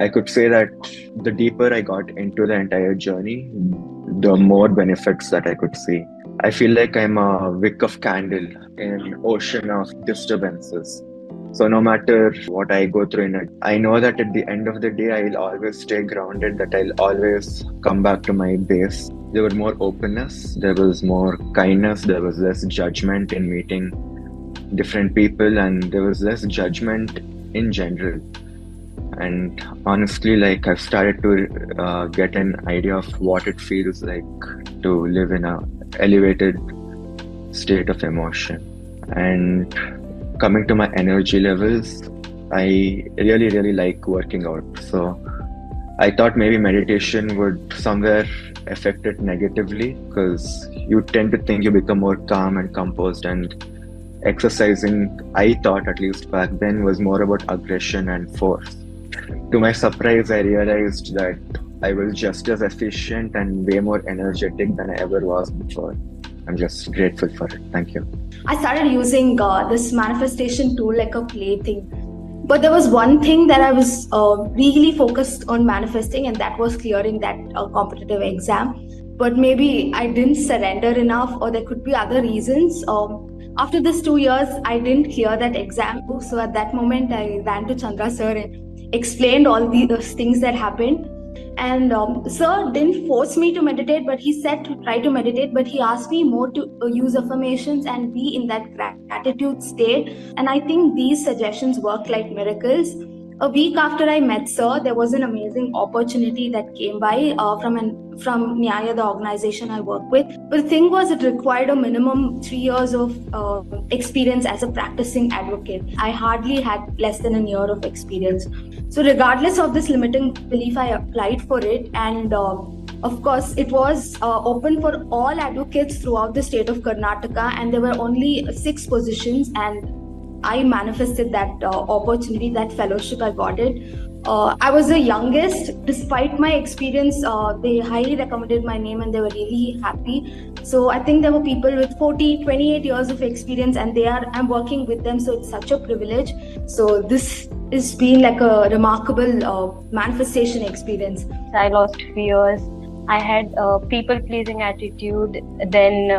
I could say that the deeper I got into the entire journey, the more benefits that I could see. I feel like I'm a wick of candle in an ocean of disturbances. So no matter what I go through in it, I know that at the end of the day, I'll always stay grounded, that I'll always come back to my base. There was more openness, there was more kindness, there was less judgment in meeting different people, and there was less judgment in general. And honestly, like I've started to get an idea of what it feels like to live in a elevated state of emotion. And coming to my energy levels, I really like working out. So I thought maybe meditation would somewhere affect it negatively, because you tend to think you become more calm and composed, and exercising, I thought at least back then, was more about aggression and force. To my surprise, I realized that I was just as efficient and way more energetic than I ever was before. I'm just grateful for it. Thank you. I started using this manifestation tool like a plaything. But there was one thing that I was really focused on manifesting, and that was clearing that competitive exam. But maybe I didn't surrender enough, or there could be other reasons. After this 2 years, I didn't clear that exam. So at that moment, I ran to Chandra sir and explained all those things that happened. And sir didn't force me to meditate, but he said to try to meditate. But he asked me more to use affirmations and be in that gratitude state. And I think these suggestions work like miracles. A week after I met sir, there was an amazing opportunity that came by from Nyaya, the organization I work with. But the thing was, it required a minimum 3 years of experience as a practicing advocate. I hardly had less than a year of experience. So regardless of this limiting belief, I applied for it, and of course, it was open for all advocates throughout the state of Karnataka, and there were only 6 positions, and I manifested that opportunity, that fellowship. I got it. I was the youngest. Despite my experience, they highly recommended my name and they were really happy. So I think there were people with 40, 28 years of experience, and I'm working with them. So it's such a privilege. So this has been like a remarkable manifestation experience. I lost fears. I had people-pleasing attitude, then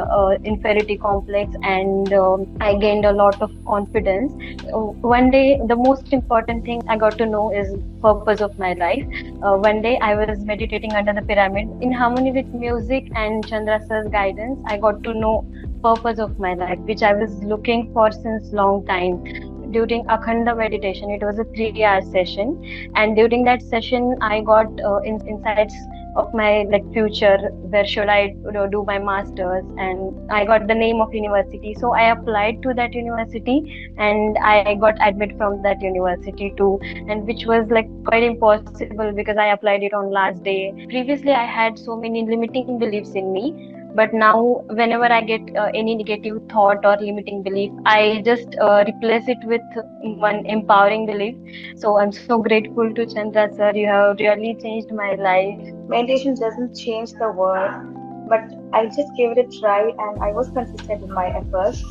inferiority complex, and I gained a lot of confidence. One day, the most important thing I got to know is purpose of my life. One day, I was meditating under the pyramid in harmony with music and Chandra sir's guidance. I got to know purpose of my life, which I was looking for since long time. During Akhanda meditation, it was a 3-hour session, and during that session, I got insights of my future. Where should I do my masters? And I got the name of university, so I applied to that university, and I got admitted from that university too, and which was quite impossible because I applied it on last day. Previously, I had so many limiting beliefs in me. But now, whenever I get any negative thought or limiting belief, I just replace it with one empowering belief. So I'm so grateful to Chandra sir. You have really changed my life. Meditation doesn't change the world, but I just gave it a try and I was consistent in my efforts.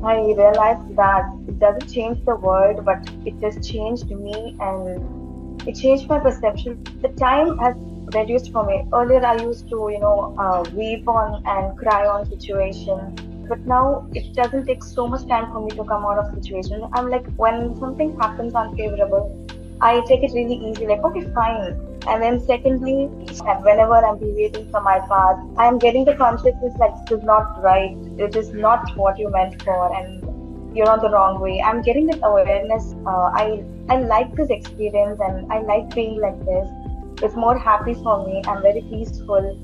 I realized that it doesn't change the world, but it just changed me and it changed my perception. The time has reduced for me. Earlier, I used to, weep on and cry on situations, but now it doesn't take so much time for me to come out of situations. I'm like, when something happens unfavorable, I take it really easy, like, okay, fine. And then secondly, whenever I'm deviating from my path, I'm getting the consciousness like this is not right, it is not what you meant for, and you're on the wrong way. I'm getting that awareness. I like this experience and I like being like this. It's more happy for me. I'm very peaceful,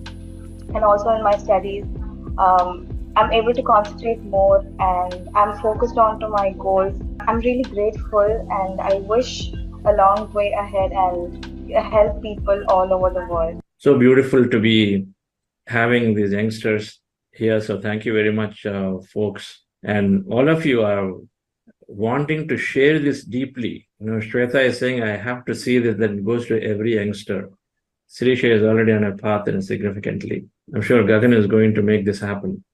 and also in my studies, I'm able to concentrate more and I'm focused on to my goals. I'm really grateful and I wish a long way ahead and help people all over the world. So beautiful to be having these youngsters here. So thank you very much, folks. And all of you are wanting to share this deeply. Shweta is saying, I have to see this, that it goes to every youngster. Sirisha is already on a path and significantly. I'm sure Gagan is going to make this happen.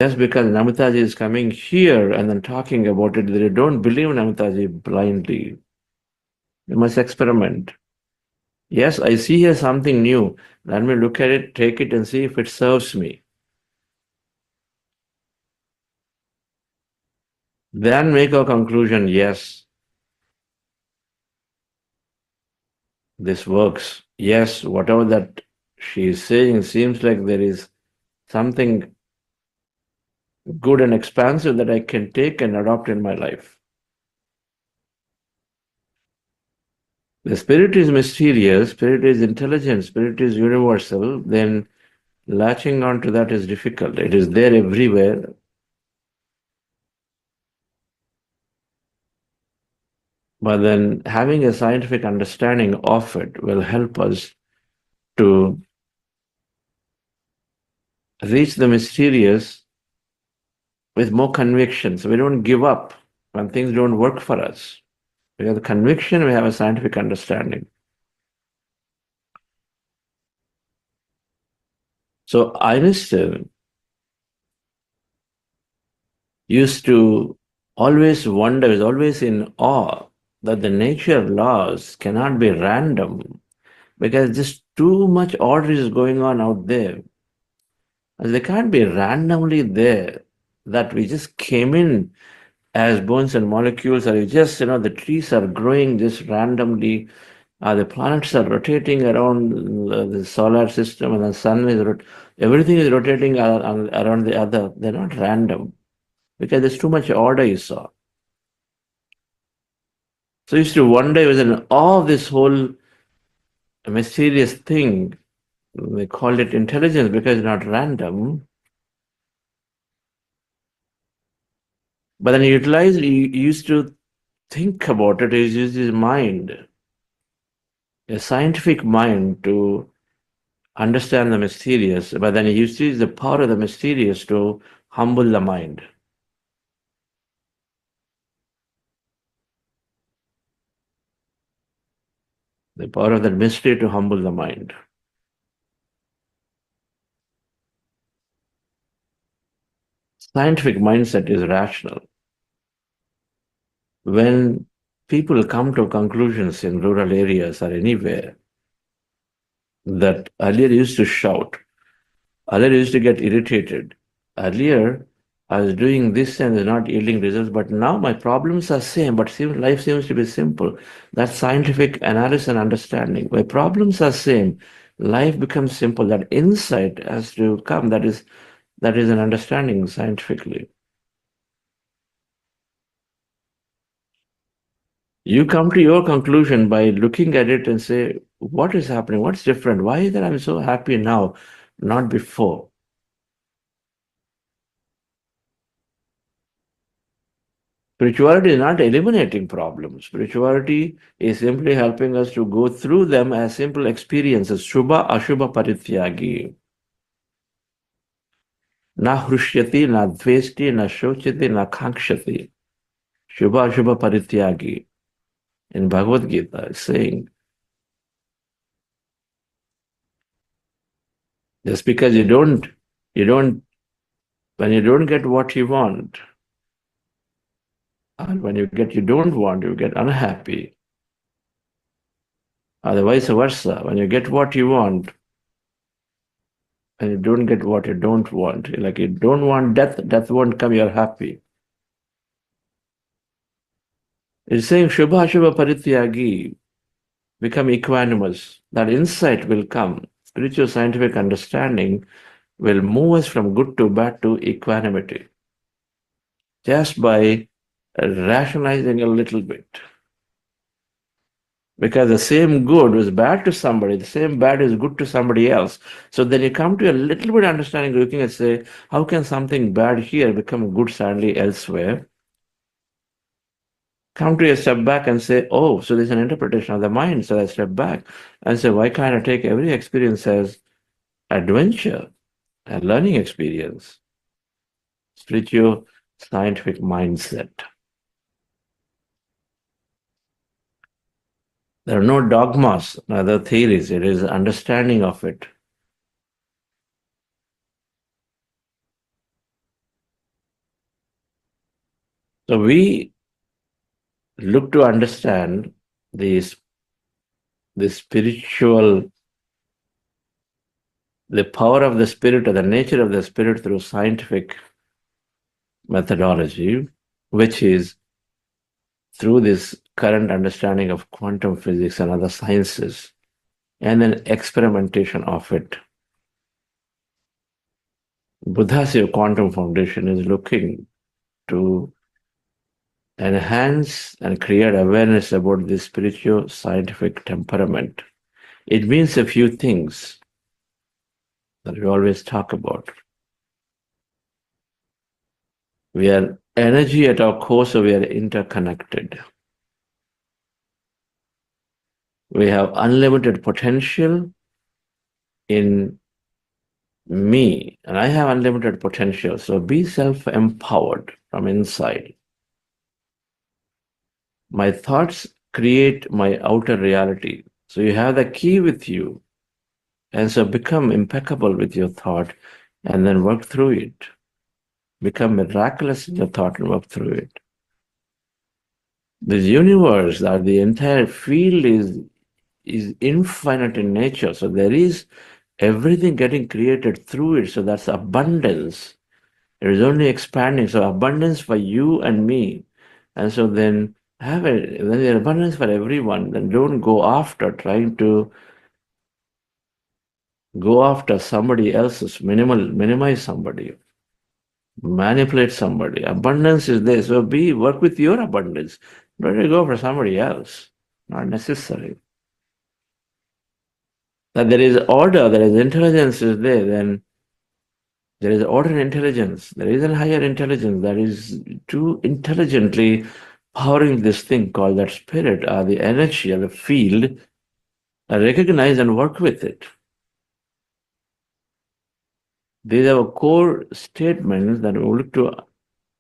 Just because Namitaji is coming here and then talking about it, they don't believe Namitaji blindly. You must experiment. Yes, I see here something new. Let me look at it, take it, and see if it serves me. Then make a conclusion. Yes, this works. Yes, whatever that she is saying seems like there is something good and expansive that I can take and adopt in my life. The spirit is mysterious, spirit is intelligent, spirit is universal, then latching on to that is difficult. It is there everywhere. But then having a scientific understanding of it will help us to reach the mysterious with more conviction. So we don't give up when things don't work for us. We have the conviction, we have a scientific understanding. So Einstein used to always wonder, was always in awe that the nature laws cannot be random because just too much order is going on out there. And they can't be randomly there, that we just came in as bones and molecules, or just, the trees are growing just randomly, the planets are rotating around the solar system, and the sun is, everything is rotating around the other. They're not random because there's too much order, you saw. So I used to wonder, I was in awe of this whole mysterious thing. They called it intelligence because it's not random. But then he used to think about it, he used his mind, a scientific mind, to understand the mysterious, but then he uses the power of the mysterious to humble the mind. The power of that mystery to humble the mind. Scientific mindset is rational. When people come to conclusions in rural areas or anywhere that earlier used to shout, earlier used to get irritated, earlier I was doing this and it's not yielding results, but now my problems are same, but life seems to be simple. That's scientific analysis and understanding. My problems are same, life becomes simple. That insight has to come. That is an understanding scientifically. You come to your conclusion by looking at it and say, what is happening? What's different? Why is that I'm so happy now, not before? Spirituality is not eliminating problems. Spirituality is simply helping us to go through them as simple experiences. Shubha Ashubha Parityagi. Na hrushyati, na dvesti, na shochati, na kankshati. Shubha Ashubha Parityagi. In Bhagavad Gita is saying, just because when you don't get what you want, and when you don't want, you get unhappy. Or the vice versa. When you get what you want, and you don't get what you don't want, like you don't want death, death won't come, you're happy. It's saying Shubha Shubha Parityagi, become equanimous. That insight will come. Spiritual scientific understanding will move us from good to bad to equanimity just by rationalizing a little bit. Because the same good was bad to somebody, the same bad is good to somebody else. So then you come to a little bit understanding, looking at, say, how can something bad here become good suddenly elsewhere? Come to a step back and say, oh, so there's an interpretation of the mind. So I step back and say, why can't I take every experience as adventure, a learning experience? Spiritual scientific mindset. There are no dogmas, neither theories. It is understanding of it. So we look to understand these the spiritual, the power of the spirit or the nature of the spirit through scientific methodology, which is through this current understanding of quantum physics and other sciences, and then experimentation of it. Buddha's Quantum Foundation is looking to enhance and create awareness about this spiritual scientific temperament. It means a few things that we always talk about. We are energy at our core, so we are interconnected. We have unlimited potential in me, and I have unlimited potential. So be self-empowered from inside. My thoughts create my outer reality. So you have the key with you. And so become impeccable with your thought and then work through it. Become miraculous in your thought and work through it. This universe, or the entire field, is infinite in nature. So there is everything getting created through it. So that's abundance. It is only expanding. So abundance for you and me. And so then have it, then there's abundance for everyone. Then don't go after trying to go after somebody else's, minimize somebody, manipulate somebody. Abundance is there. So work with your abundance. Don't go for somebody else. Not necessary. That there is order, there is intelligence is there, then there is order and intelligence. There is a higher intelligence that is too intelligently powering this thing called that spirit or the energy or the field. Recognize and work with it. These are core statements that we look to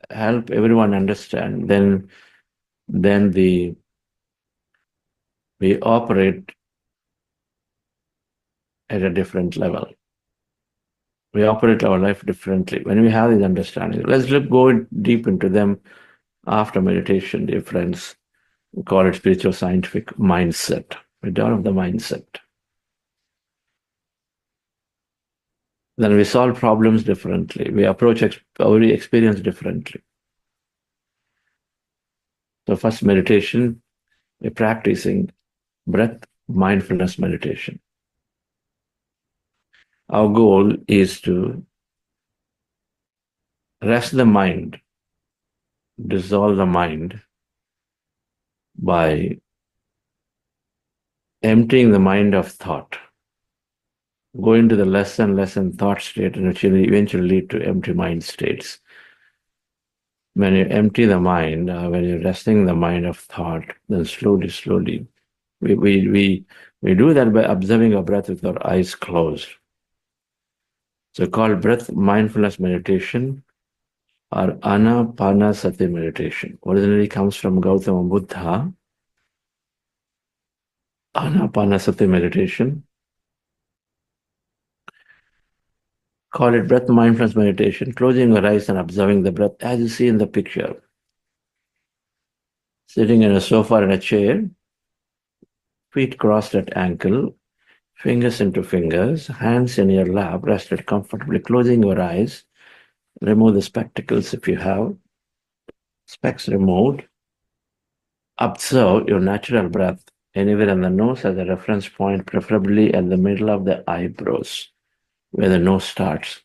help everyone understand. Then we operate at a different level. We operate our life differently when we have these understandings. Let's go deep into them after meditation, dear friends. We call it spiritual scientific mindset. We develop the mindset. Then we solve problems differently. We approach our experience differently. So first meditation, we're practicing breath mindfulness meditation. Our goal is to rest the mind, dissolve the mind by emptying the mind of thought, go into the less and less in thought state, and which will eventually lead to empty mind states. When you empty the mind, when you're resting the mind of thought, then slowly, we do that by observing our breath with our eyes closed. So called breath mindfulness meditation or anapanasati meditation. Originally comes from Gautama Buddha. Anapanasati meditation. Call it breath mindfulness meditation, closing your eyes and observing the breath as you see in the picture. Sitting in a sofa in a chair, feet crossed at ankle, fingers into fingers, hands in your lap, rested comfortably, closing your eyes. Remove the spectacles if you have. Specs removed. Observe your natural breath anywhere in the nose as a reference point, preferably at the middle of the eyebrows, where the nose starts.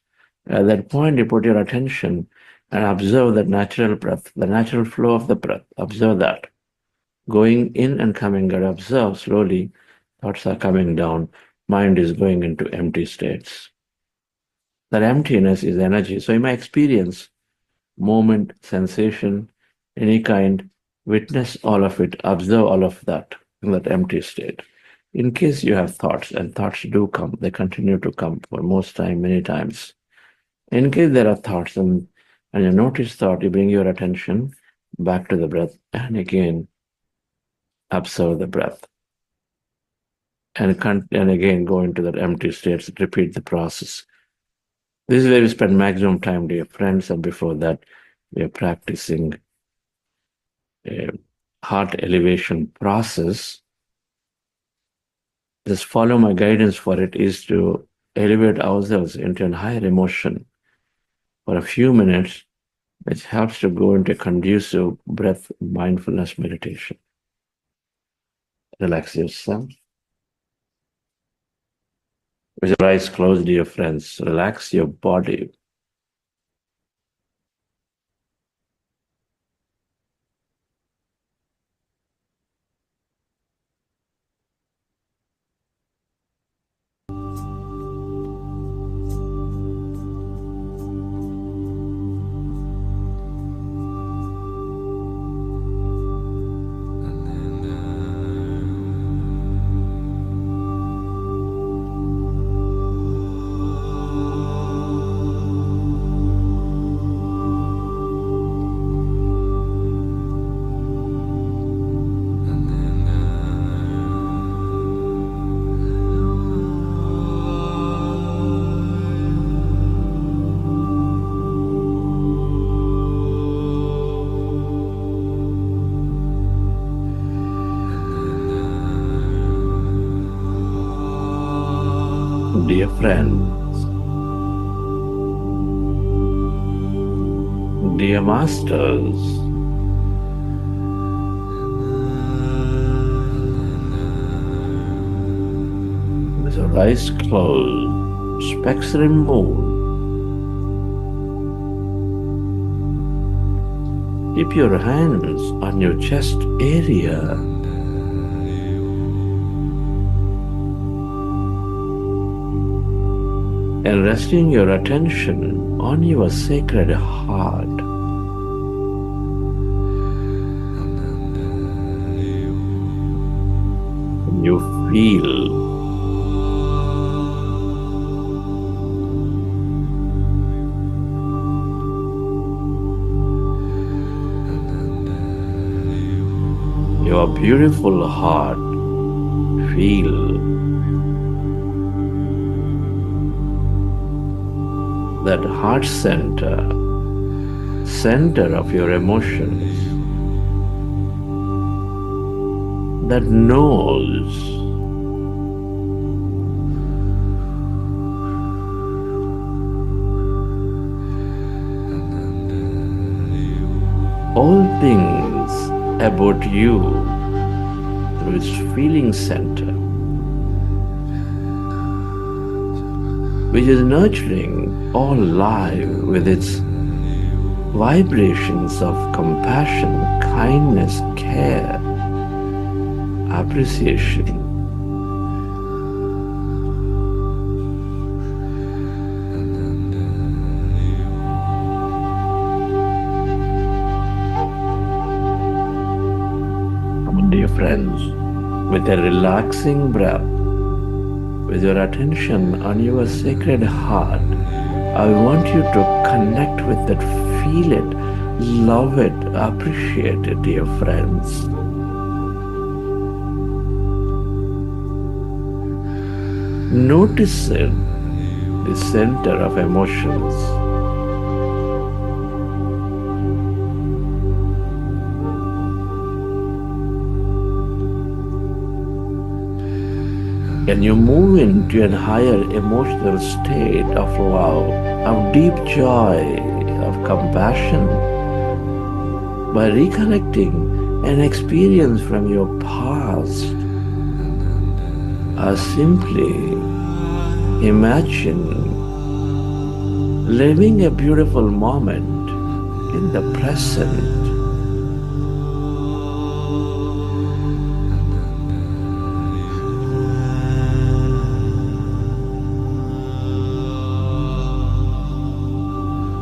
At that point, you put your attention and observe that natural breath, the natural flow of the breath. Observe that. Going in and coming out, observe slowly. Thoughts are coming down. Mind is going into empty states. That emptiness is energy. So, in my experience, moment, sensation, any kind, witness all of it, observe all of that in that empty state. In case you have thoughts, and thoughts do come, they continue to come for most time, many times. In case there are thoughts and you notice thought, you bring your attention back to the breath and again observe the breath. And again go into that empty state, repeat the process. This is where we spend maximum time, dear friends, and before that, we are practicing a heart elevation process. Just follow my guidance for it is to elevate ourselves into a higher emotion for a few minutes, which helps to go into conducive breath mindfulness meditation. Relax yourself. With your eyes closed, dear friends, relax your body. Dear friends, dear masters, with your eyes closed, specs removed, keep your hands on your chest area. And resting your attention on your sacred heart. You feel your beautiful heart feel that heart center of your emotions that knows all things about you through its feeling center, which is nurturing all life with its vibrations of compassion, kindness, care, appreciation. Dear friends, with a relaxing breath, with your attention on your sacred heart, I want you to connect with it, feel it, love it, appreciate it, dear friends. Notice it, the center of emotions. Can you move into a higher emotional state of love, of deep joy, of compassion by recollecting an experience from your past, or simply imagine living a beautiful moment in the present.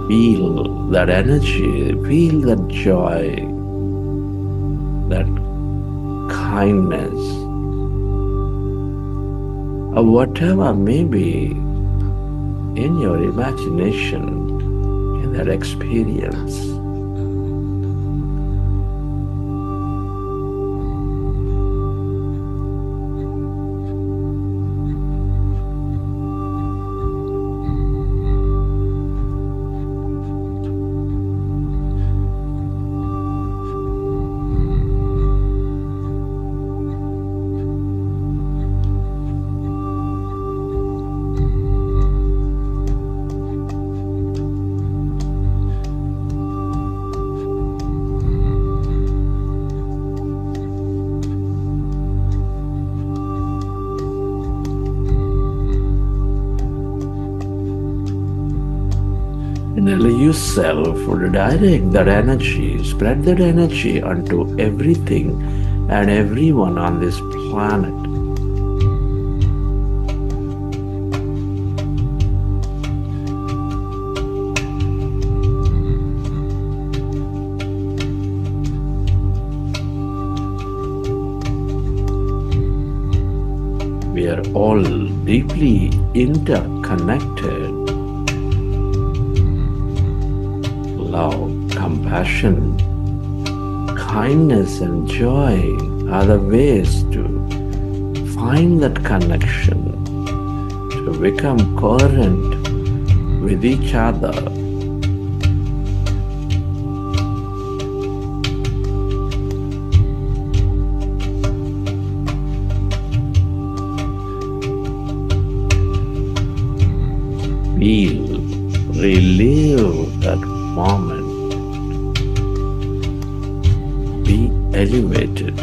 Feel that energy, feel that joy, that kindness, or whatever may be in your imagination in that experience. Allow yourself to direct that energy, spread that energy onto everything and everyone on this planet. We are all deeply interconnected. Love, compassion, kindness, and joy are the ways to find that connection, to become coherent with each other. Feel, relive that moment. Be elevated.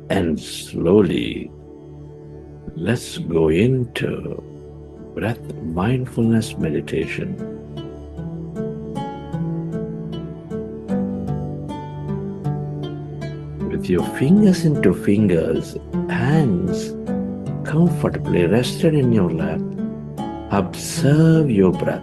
And slowly, let's go into breath mindfulness meditation. With your fingers into fingers, hands comfortably rested in your lap, observe your breath.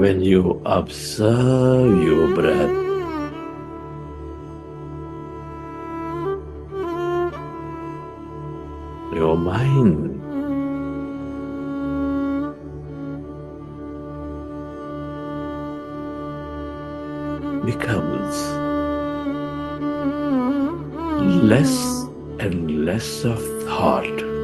when you observe your breath, your mind becomes less and less of thought.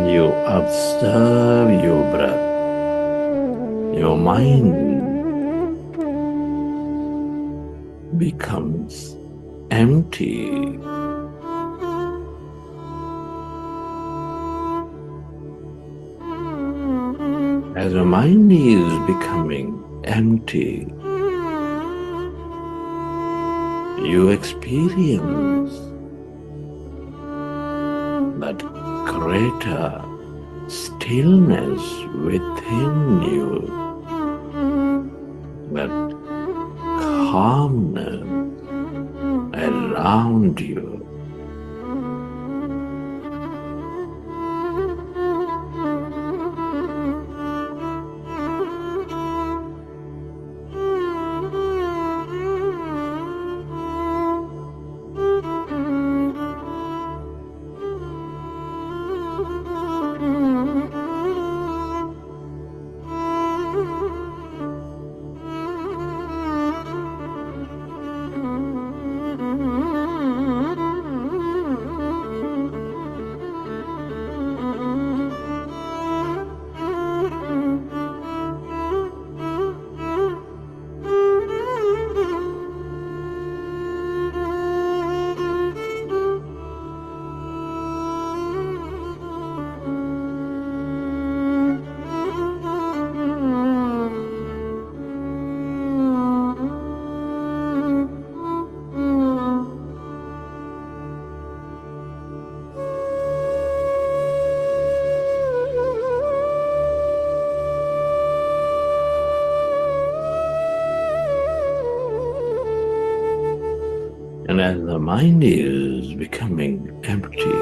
you observe your breath, your mind becomes empty. As your mind is becoming empty, you experience that greater stillness within you, that calmness around you. And as the mind is becoming empty,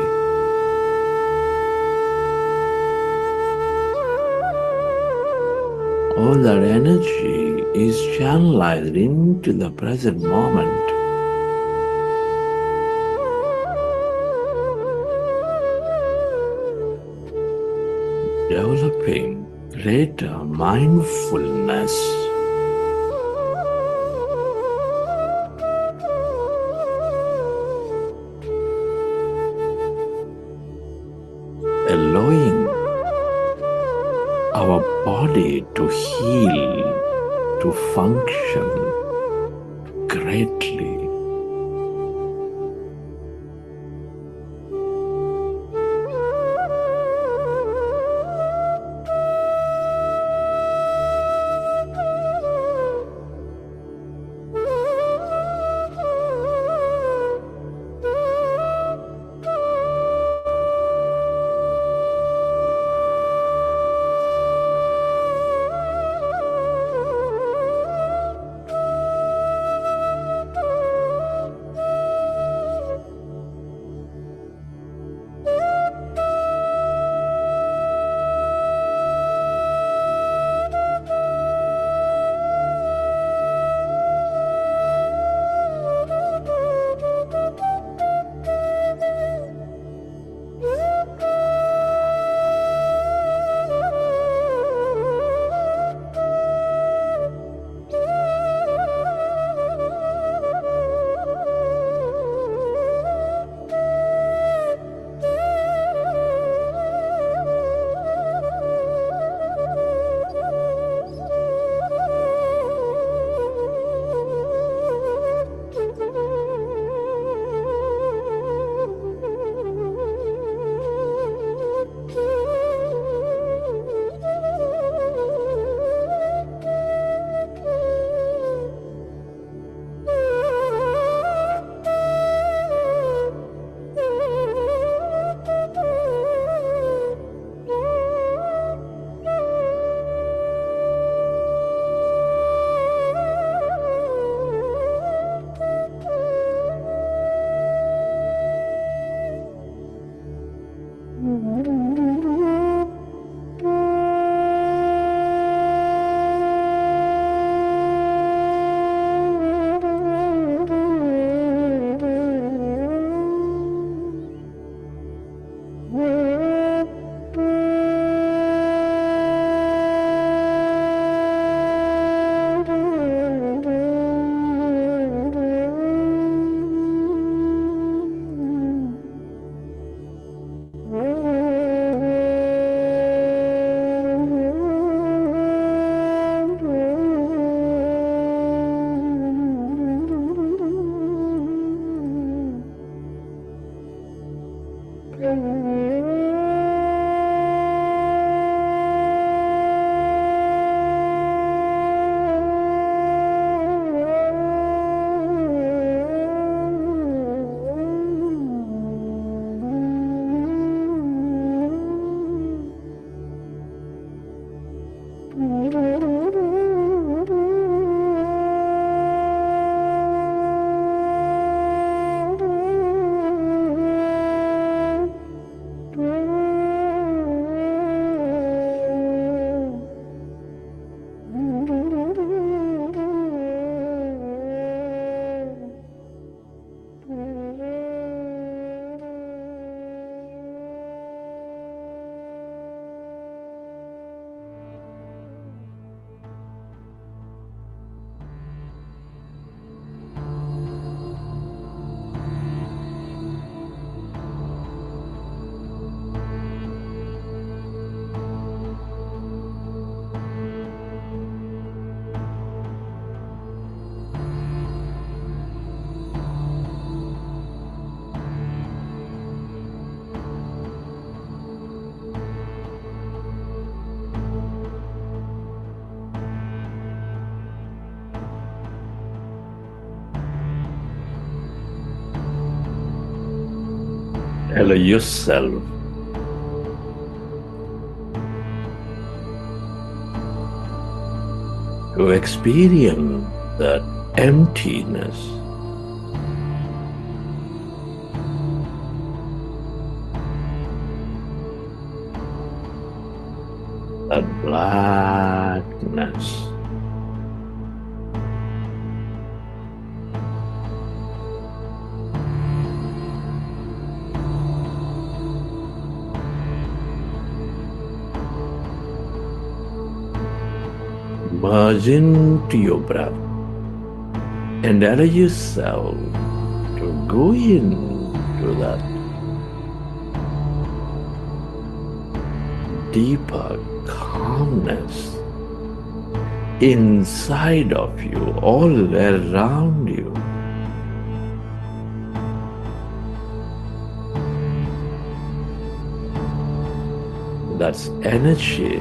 all that energy is channelized into the present moment, developing greater mindfulness. Allowing our body to heal, to function greatly. Allow yourself to experience that emptiness. That blackness. Merge into your breath and allow yourself to go into that deeper calmness inside of you, all around you. That's energy.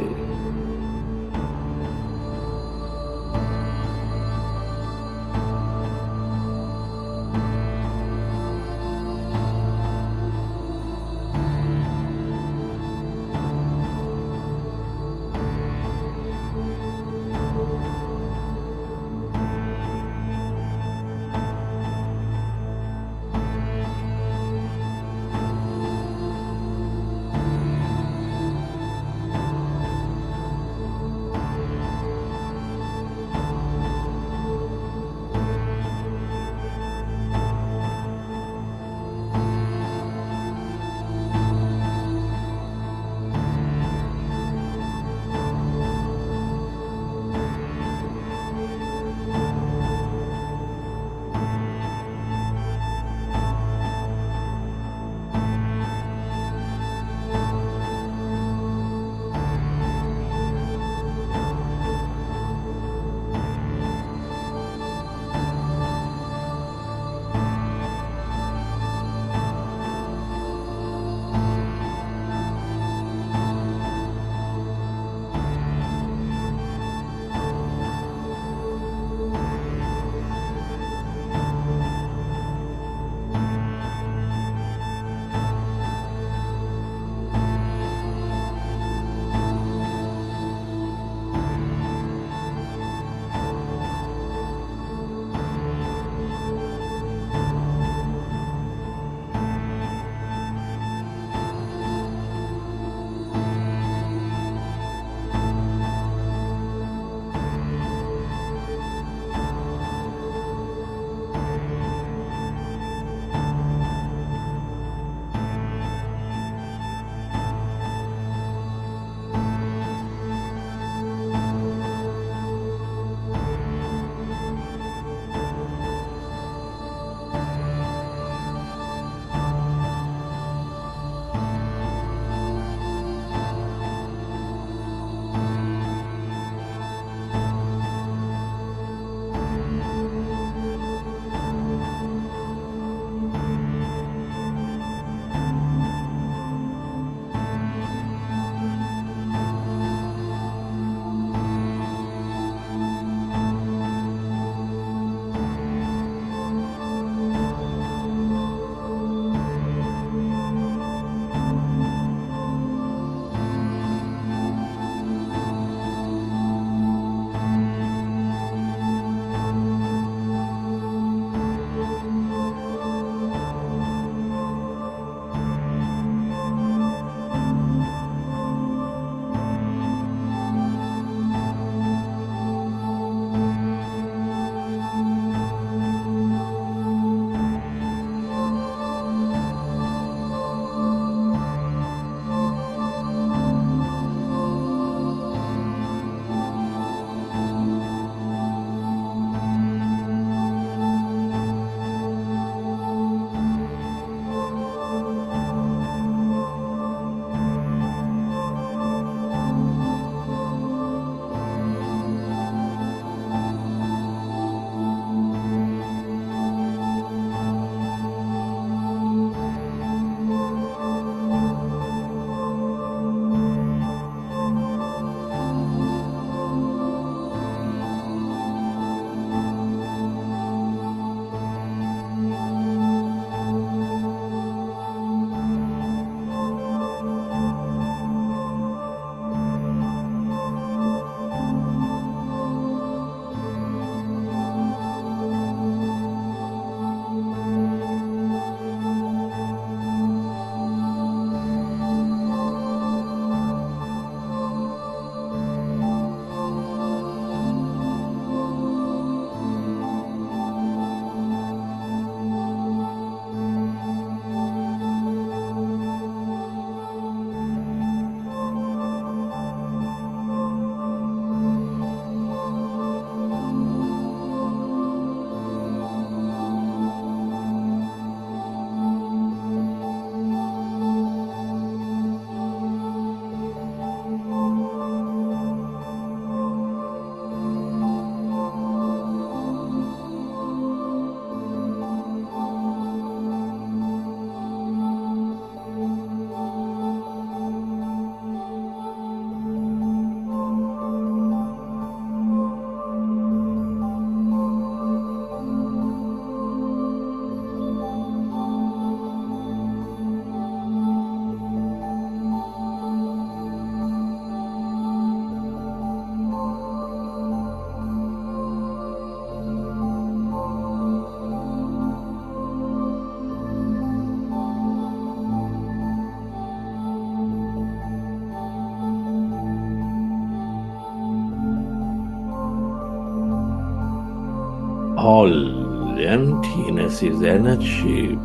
All emptiness is energy.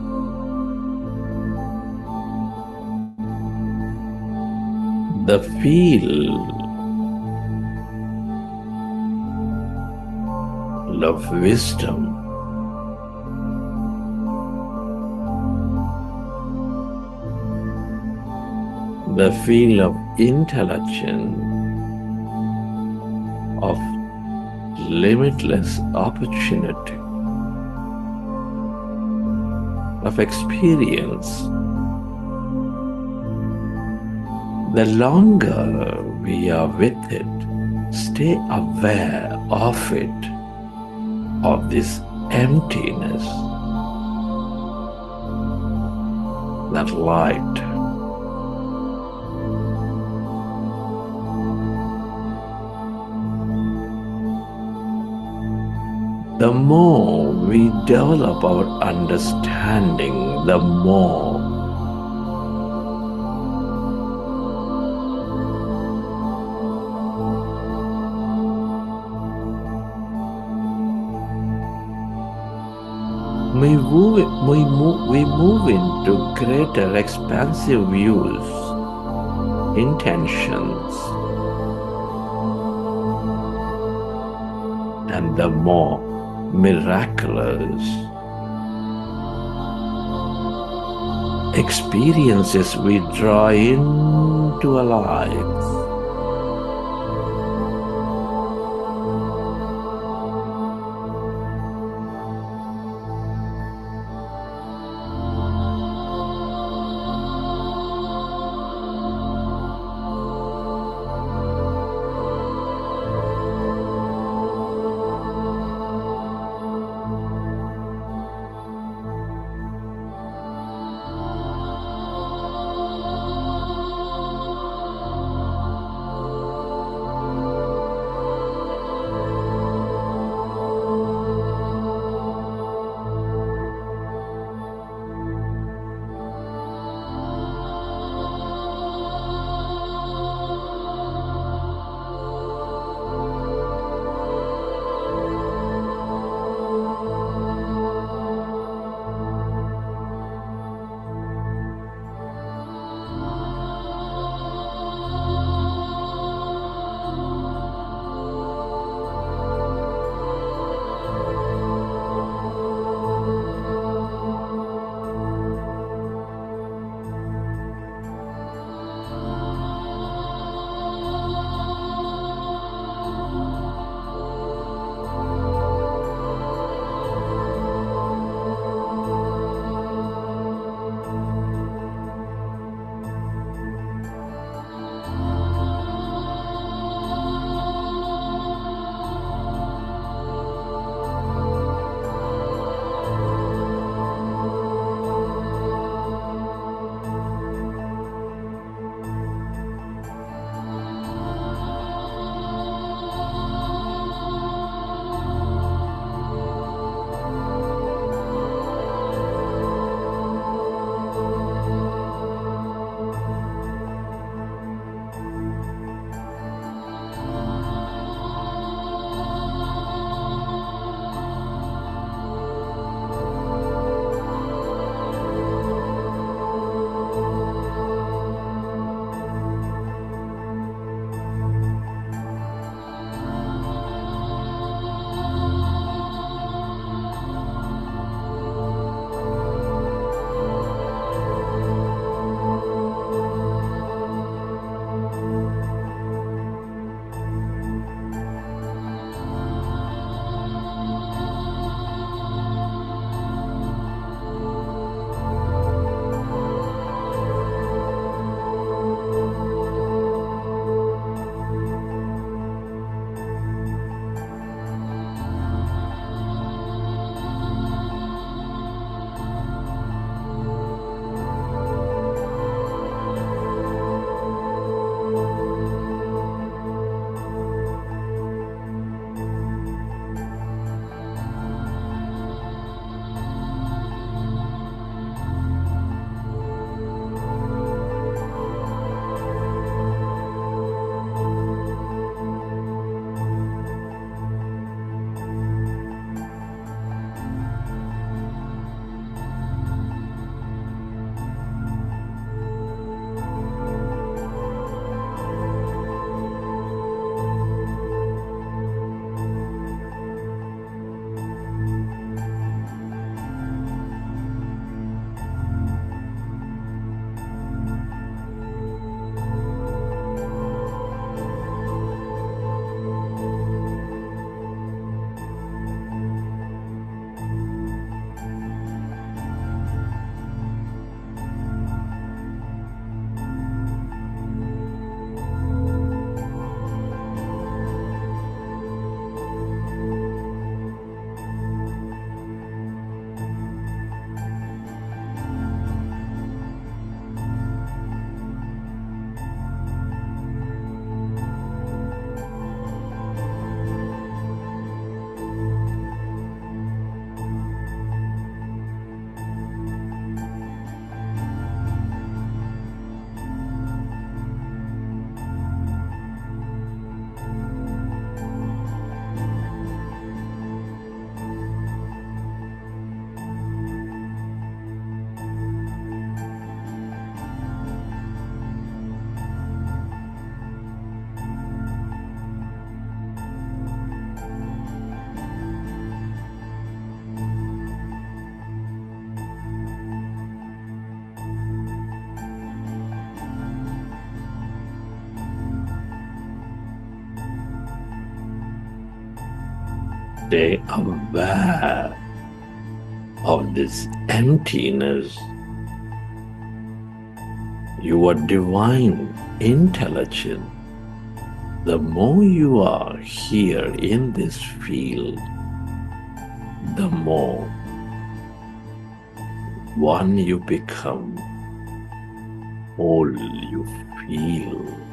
The field of wisdom. The field of intelligence, of limitless opportunity, of experience. The longer we are with it, stay aware of it, of this emptiness, that light. The more we develop our understanding, the more we move into greater expansive views, intentions, and the more miraculous experiences we draw into our lives. Stay aware of this emptiness. Your divine intelligence. The more you are here in this field, the more one you become, whole you feel.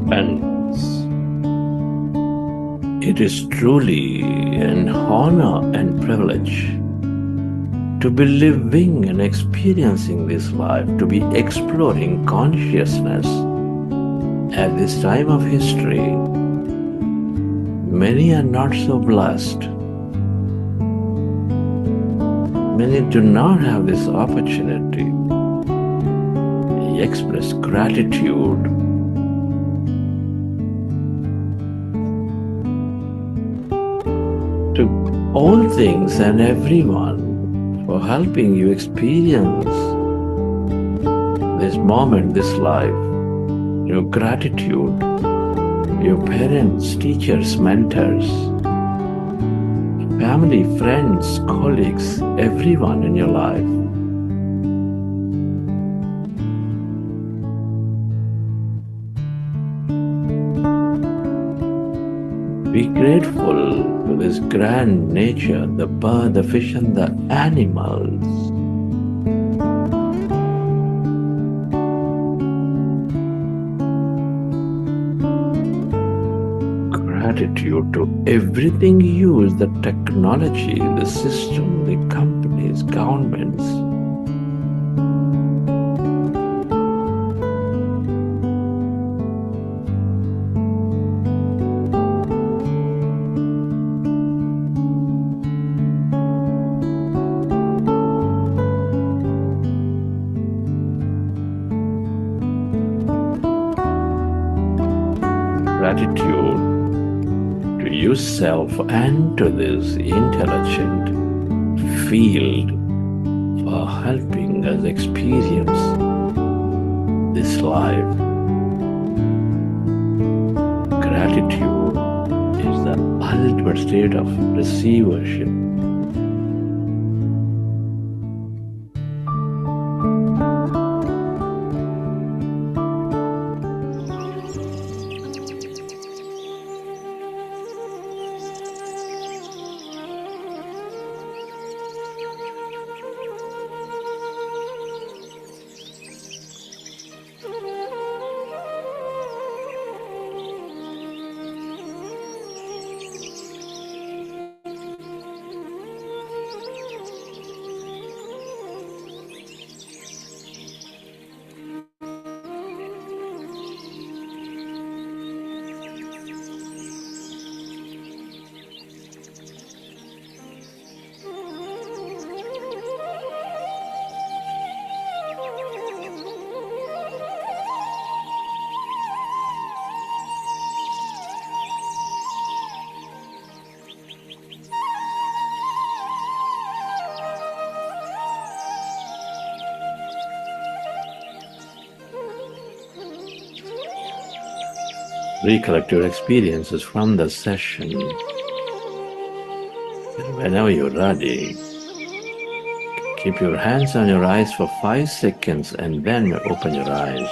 Friends, it is truly an honor and privilege to be living and experiencing this life, to be exploring consciousness at this time of history. Many are not so blessed. Many do not have this opportunity. I express gratitude to all things and everyone for helping you experience this moment, this life. Your gratitude, your parents, teachers, mentors, family, friends, colleagues, everyone in your life. Be grateful to this grand nature, the bird, the fish, and the animals. Gratitude to everything used, the technology, the system, the companies, governments. Gratitude to yourself and to this intelligent field for helping us experience this life. Gratitude is the ultimate state of receivership. Recollect your experiences from the session. And whenever you're ready, keep your hands on your eyes for 5 seconds and then open your eyes.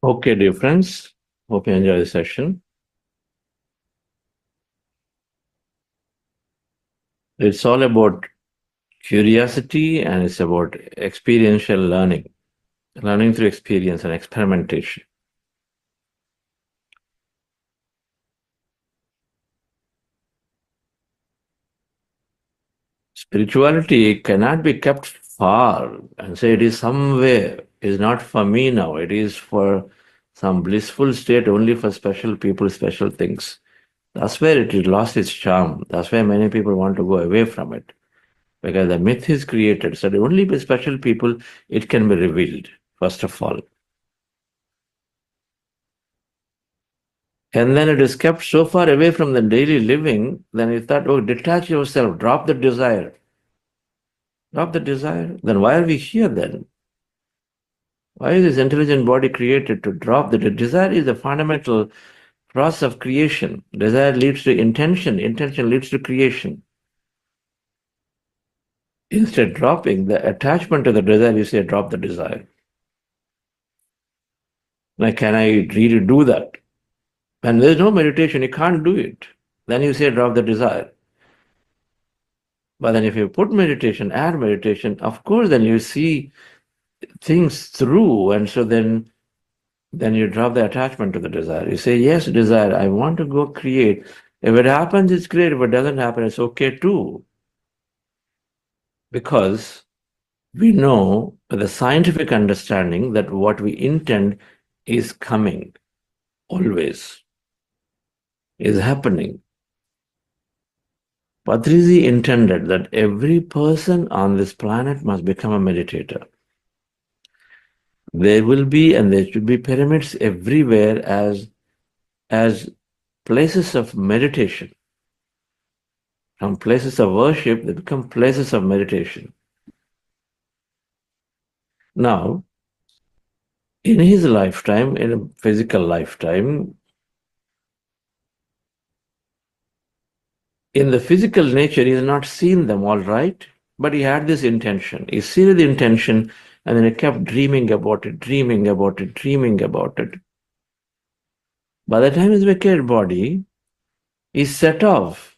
Okay, dear friends, hope you enjoy the session. It's all about curiosity and it's about experiential learning, learning through experience and experimentation. Spirituality cannot be kept far and say it is somewhere, it is not for me now, it is for some blissful state only for special people, special things. That's where it has lost its charm. That's why many people want to go away from it. Because the myth is created. So only by special people it can be revealed, first of all. And then it is kept so far away from the daily living, then you thought, oh, detach yourself, drop the desire. Drop the desire. Then why are we here then? Why is this intelligent body created to drop the desire? Is the fundamental process of creation. Desire leads to intention. Intention leads to creation. Instead dropping the attachment to the desire, you say drop the desire. Now, can I really do that? When there's no meditation, you can't do it. Then you say drop the desire. But then if you put meditation, add meditation, of course, then you see things through. And so then you drop the attachment to the desire. You say, yes, desire, I want to go create. If it happens, it's great. If it doesn't happen, it's okay too. Because we know with the scientific understanding that what we intend is coming, always, is happening. Patrisi intended that every person on this planet must become a meditator. There will be and there should be pyramids everywhere as places of meditation. From places of worship, they become places of meditation. Now, in his lifetime, in a physical lifetime, in the physical nature, he has not seen them, all right, but he had this intention. He sealed the intention and then he kept dreaming about it, dreaming about it, dreaming about it. By the time his vacated body is set off,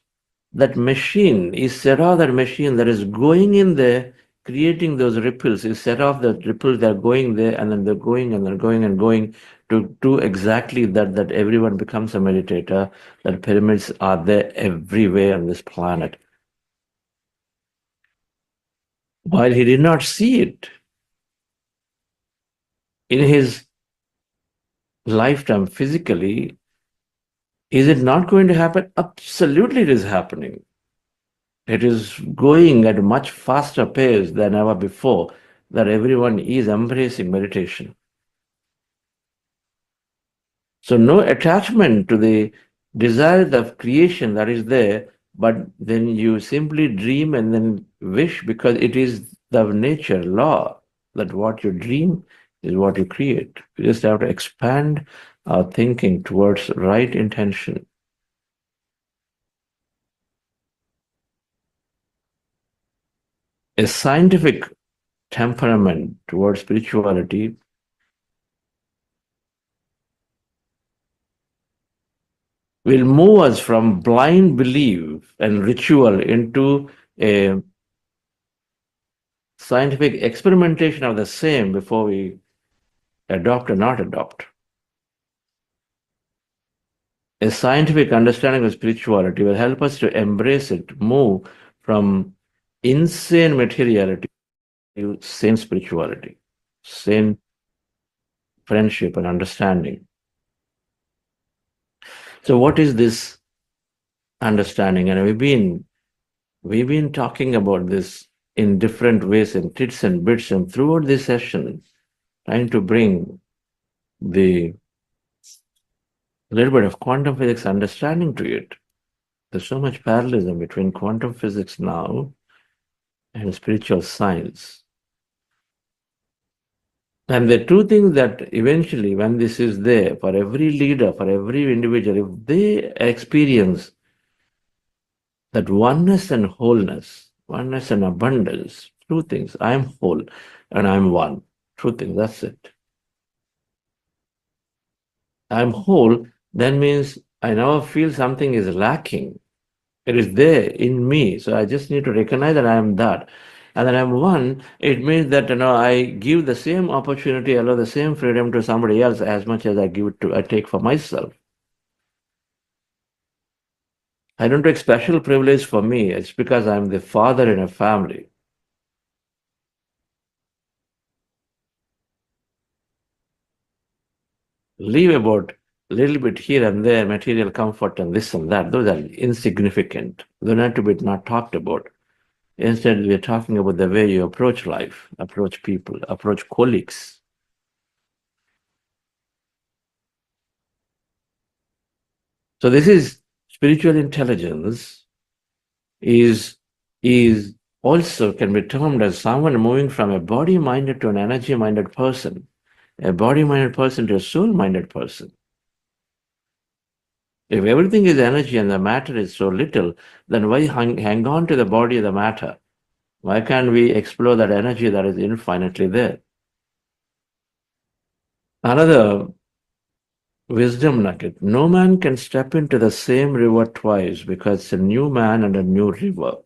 that machine that is going in there, creating those ripples, is set off the ripples, they're going there and then they're going and they're going and going to do exactly that everyone becomes a meditator, that pyramids are there everywhere on this planet. While he did not see it in his lifetime physically, is it not going to happen? Absolutely it is happening. It is going at a much faster pace than ever before, that everyone is embracing meditation. So no attachment to the desire of creation that is there, but then you simply dream and then wish, because it is the nature law that what you dream is what you create. You just have to expand our thinking towards right intention. A scientific temperament towards spirituality will move us from blind belief and ritual into a scientific experimentation of the same before we adopt or not adopt. A scientific understanding of spirituality will help us to embrace it, move from insane materiality to sane spirituality, sane friendship and understanding. So, what is this understanding? And we've been talking about this in different ways in tits and bits, and throughout this session, trying to bring the little bit of quantum physics understanding to it. There's so much parallelism between quantum physics now and spiritual science. And the two things that eventually, when this is there, for every leader, for every individual, if they experience that oneness and wholeness, oneness and abundance, two things, I am whole and I'm one. Two things, that's it. I'm whole, that means I never feel something is lacking. It is there in me. So I just need to recognize that I am that. And then I'm one, it means that I give the same opportunity, allow the same freedom to somebody else as much as I take for myself. I don't take special privilege for me. It's because I'm the father in a family. Leave about a little bit here and there, material comfort and this and that. Those are insignificant. They're not to be not talked about. Instead, we're talking about the way you approach life, approach people, approach colleagues. So this is spiritual intelligence is also can be termed as someone moving from a body-minded to an energy-minded person, a body-minded person to a soul-minded person. If everything is energy and the matter is so little, then why hang on to the body of the matter? Why can't we explore that energy that is infinitely there? Another wisdom nugget. No man can step into the same river twice because it's a new man and a new river.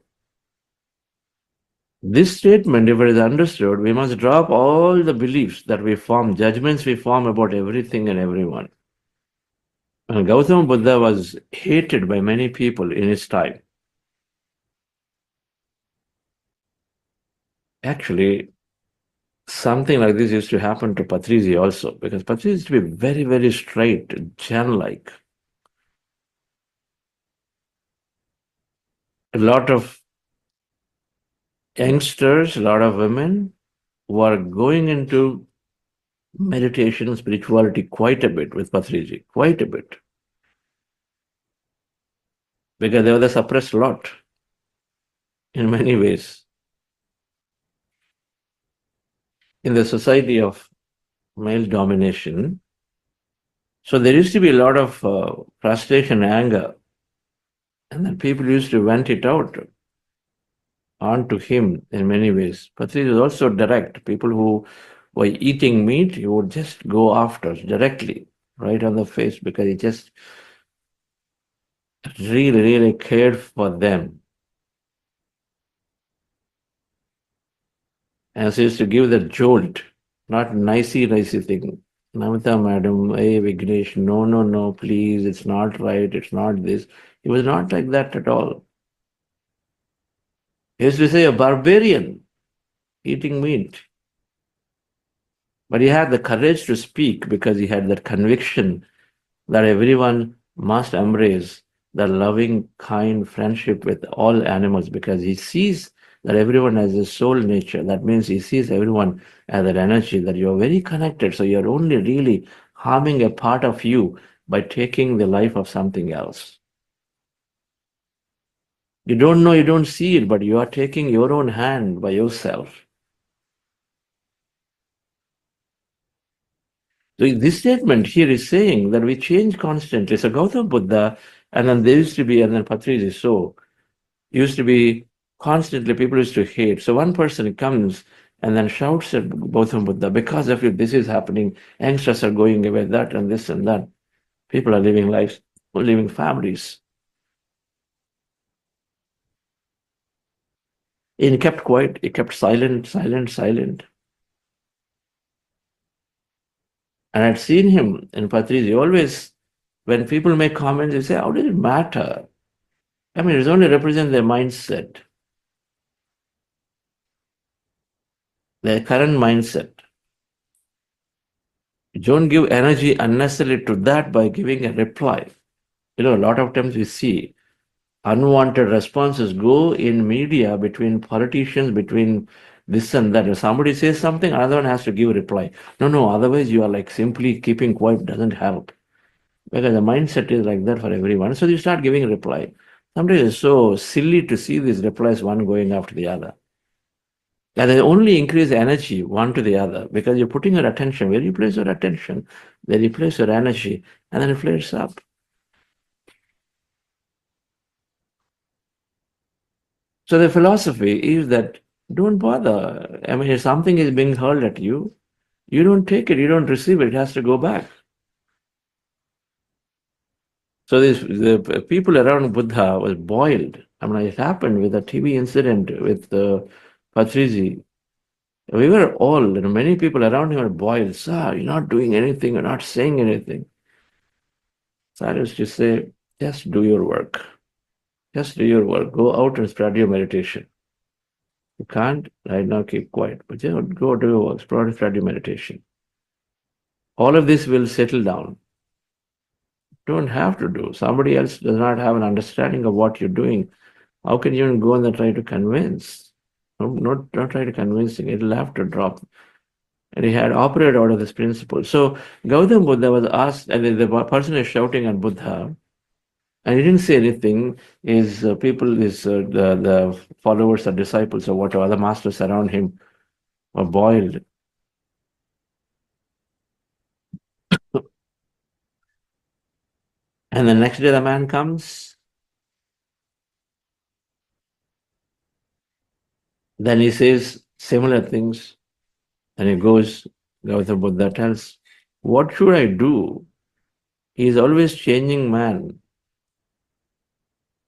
This statement, if it is understood, we must drop all the beliefs that we form, judgments we form about everything and everyone. And Gautama Buddha was hated by many people in his time. Actually, something like this used to happen to Patrizi also, because Patrizi used to be very, very straight, Zen-like. A lot of youngsters, a lot of women were going into meditation and spirituality quite a bit with Patrizi, quite a bit. Because they were the suppressed lot in many ways. In the society of male domination, so there used to be a lot of frustration, anger, and then people used to vent it out onto him in many ways. Patri was also direct. People who were eating meat, he would just go after directly, right on the face, because he just really, really cared for them. And so he used to give the jolt, not nicey thing. Namita madam, hey Vignesh, no, please, it's not right, it's not this. He was not like that at all. He used to say a barbarian eating meat. But he had the courage to speak because he had that conviction that everyone must embrace the loving, kind friendship with all animals because he sees that everyone has a soul nature. That means he sees everyone as that energy, that you're very connected. So you're only really harming a part of you by taking the life of something else. You don't know, you don't see it, but you are taking your own hand by yourself. So this statement here is saying that we change constantly. So Gautama Buddha, and then there used to be, and then Patrizi, so used to be constantly, people used to hate. So one person comes and then shouts at Gautama Buddha, because of you, this is happening, youngsters are going away, that and this and that. People are living lives, living families. And he kept quiet, he kept silent. And I'd seen him in Patrizi always When people make comments, they say, how does it matter? I mean, it only represents their mindset, their current mindset. You don't give energy unnecessarily to that by giving a reply. A lot of times we see unwanted responses go in media between politicians, between this and that. If somebody says something, another one has to give a reply. No, otherwise you are like simply keeping quiet doesn't help. Because the mindset is like that for everyone. So you start giving a reply. Sometimes it's so silly to see these replies one going after the other. And they only increase energy one to the other because you're putting your attention. Where you place your attention, there you place your energy, and then it flares up. So the philosophy is that don't bother. I mean, if something is being hurled at you, you don't take it, you don't receive it, it has to go back. So the people around Buddha was boiled. I mean, it happened with a TV incident with Patrizi. We were all, many people around him were boiled. Sir, you're not doing anything, you're not saying anything. So I used to say, just do your work. Just do your work. Go out and spread your meditation. You can't right now keep quiet, but just go do your work, spread your meditation. All of this will settle down. Don't have to do. Somebody else does not have an understanding of what you're doing. How can you even go and try to convince? No, not try to convincing. It'll have to drop. And he had operated out of this principle. So Gautam Buddha was asked, and the person is shouting at Buddha, and he didn't say anything. His people, the followers or disciples or whatever, other masters around him were boiled. And the next day the man comes. Then he says similar things. And he goes, Gautama Buddha tells, what should I do? He is always changing man.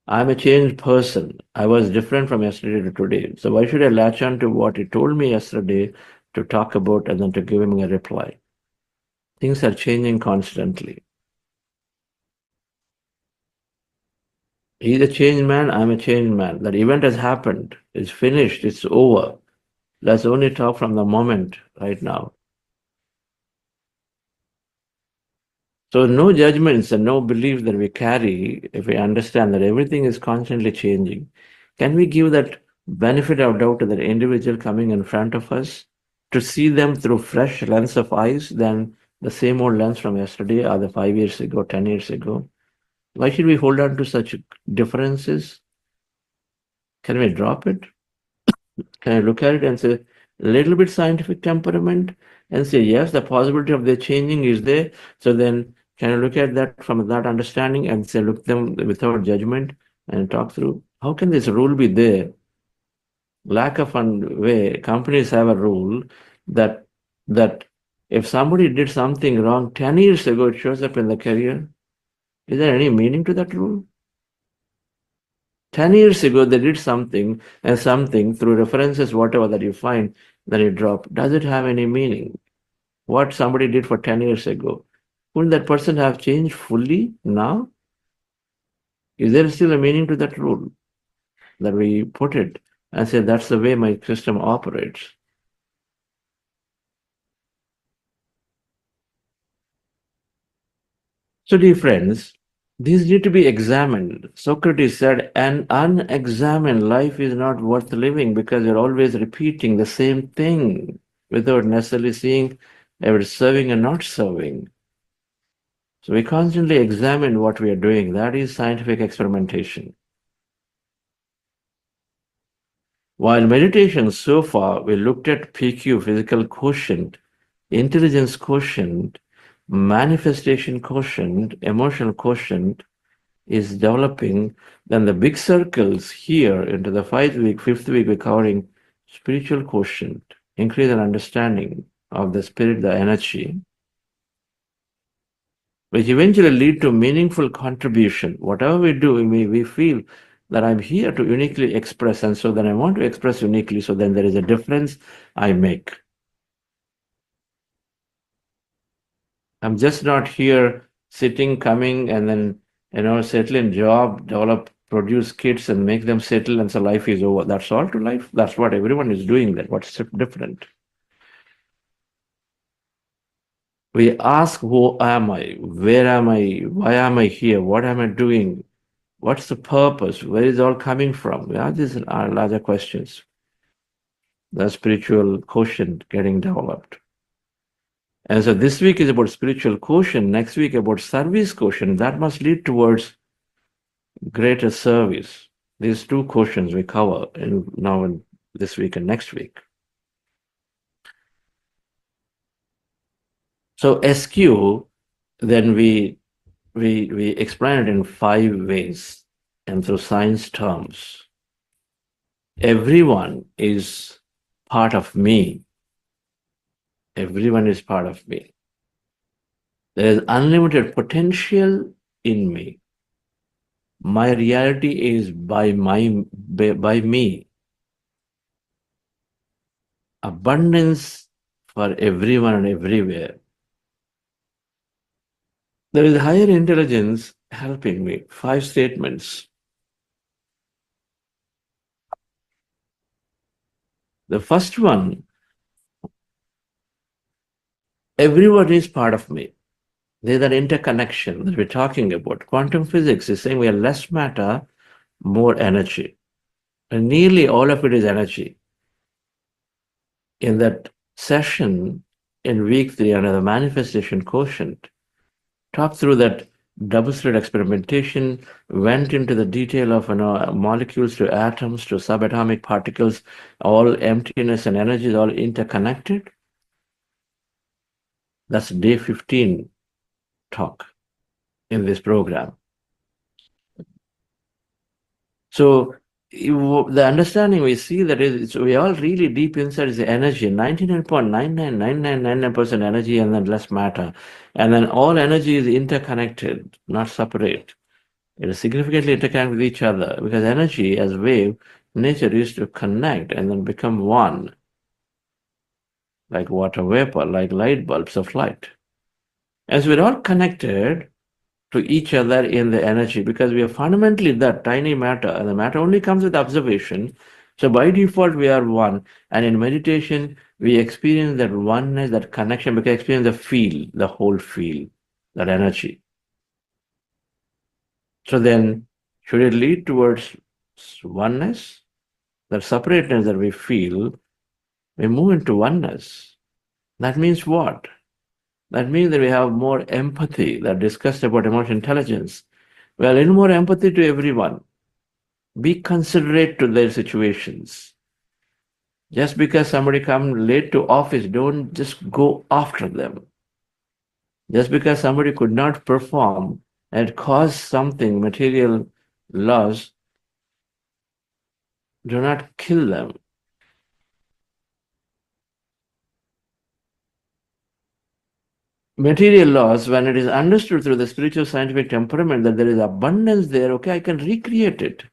I'm a changed person. I was different from yesterday to today. So why should I latch on to what he told me yesterday to talk about and then to give him a reply? Things are changing constantly. He's a changed man, I'm a changed man. That event has happened. It's finished. It's over. Let's only talk from the moment right now. So no judgments and no belief that we carry if we understand that everything is constantly changing. Can we give that benefit of doubt to that individual coming in front of us to see them through fresh lens of eyes than the same old lens from yesterday or the 5 years ago, 10 years ago? Why should we hold on to such differences? Can we drop it? Can I look at it and say, a little bit scientific temperament and say, yes, the possibility of their changing is there. So then can I look at that from that understanding and say, look them without judgment and talk through? How can this rule be there? Lack of way, companies have a rule that if somebody did something wrong 10 years ago, it shows up in the career. Is there any meaning to that rule? 10 years ago, they did something and something through references, whatever that you find, that you drop. Does it have any meaning? What somebody did for 10 years ago, wouldn't that person have changed fully now? Is there still a meaning to that rule that we put it and say that's the way my system operates? So, dear friends, these need to be examined. Socrates said, an unexamined life is not worth living because you're always repeating the same thing without necessarily seeing if it's serving or not serving. So we constantly examine what we are doing. That is scientific experimentation. While meditation so far, we looked at PQ, physical quotient, intelligence quotient, manifestation quotient, emotional quotient is developing, then the big circles here into the fifth week, we're covering spiritual quotient, increase in understanding of the spirit, the energy, which eventually lead to meaningful contribution. Whatever we do, we feel that I'm here to uniquely express, and so then I want to express uniquely, so then there is a difference I make. I'm just not here sitting, coming, and then, settle in job, develop, produce kids, and make them settle, and so life is over. That's all to life. That's what everyone is doing. That what's different? We ask, who am I? Where am I? Why am I here? What am I doing? What's the purpose? Where is it all coming from? Yeah, these are larger questions. The spiritual quotient getting developed. And so this week is about spiritual quotient, next week about service quotient. That must lead towards greater service. These two quotients we cover now in this week and next week. So SQ, then we explain it in 5 ways and through science terms. Everyone is part of me. Everyone is part of me. There is unlimited potential in me. My reality is by me. Abundance for everyone and everywhere. There is higher intelligence helping me. 5 statements. The first one, everyone is part of me. There's that interconnection that we're talking about. Quantum physics is saying we are less matter, more energy. And nearly all of it is energy. In that session in week 3 under the manifestation quotient, talked through that double-slit experimentation, went into the detail of molecules to atoms to subatomic particles, all emptiness and energy is all interconnected. That's day 15 talk in this program. So the understanding we see that is we all really deep inside is the energy, 99.999999% energy and then less matter. And then all energy is interconnected, not separate. It is significantly interconnected with each other because energy as wave, nature used to connect and then become one, like water vapor, like light bulbs of light. As we're all connected to each other in the energy because we are fundamentally that tiny matter and the matter only comes with observation. So by default, we are one. And in meditation, we experience that oneness, that connection, because we experience the feel, the whole feel, that energy. So then, should it lead towards oneness? That separateness that we feel, we move into oneness. That means what? That means that we have more empathy, that discussed about emotional intelligence. We are a little more empathy to everyone. Be considerate to their situations. Just because somebody comes late to office, don't just go after them. Just because somebody could not perform and cause something, material loss, do not kill them. Material loss, when it is understood through the spiritual scientific temperament that there is abundance there, okay, I can recreate it.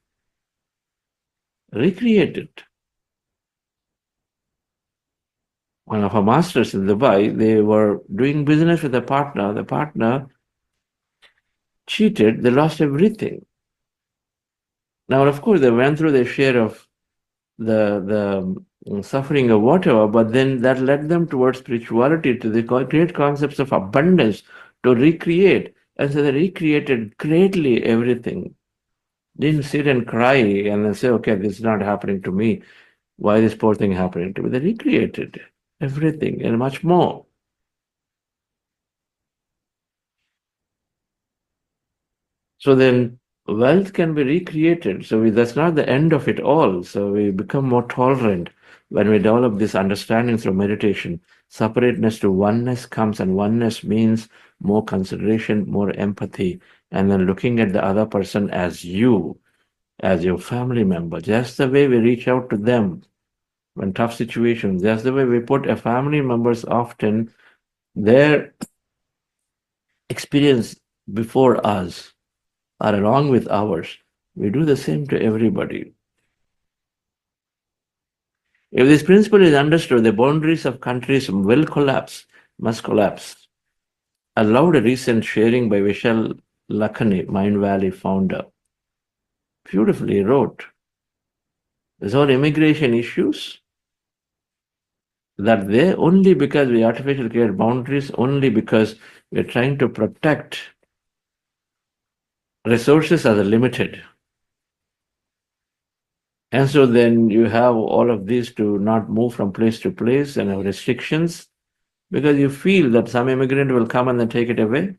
Recreate it. One of our masters in Dubai, they were doing business with a partner. The partner cheated, they lost everything. Now, of course, they went through their share of the suffering or whatever, but then that led them towards spirituality, to the great concepts of abundance, to recreate. And so they recreated greatly everything. Didn't sit and cry and then say, okay, this is not happening to me. Why is this poor thing happening to me? They recreated everything and much more. So then wealth can be recreated. So that's not the end of it all. So we become more tolerant when we develop this understanding through meditation. Separateness to oneness comes, and oneness means more consideration, more empathy, and then looking at the other person as you, as your family member, just the way we reach out to them when tough situations, just the way we put a family members often their experience before us or along with ours. We do the same to everybody. If this principle is understood, the boundaries of countries will collapse, must collapse. I loved a recent sharing by Vishal Lakhani, Mind Valley founder. Beautifully wrote, there's all immigration issues that there only because we artificially create boundaries, only because we're trying to protect resources as limited. And so then you have all of these to not move from place to place and have restrictions because you feel that some immigrant will come and then take it away.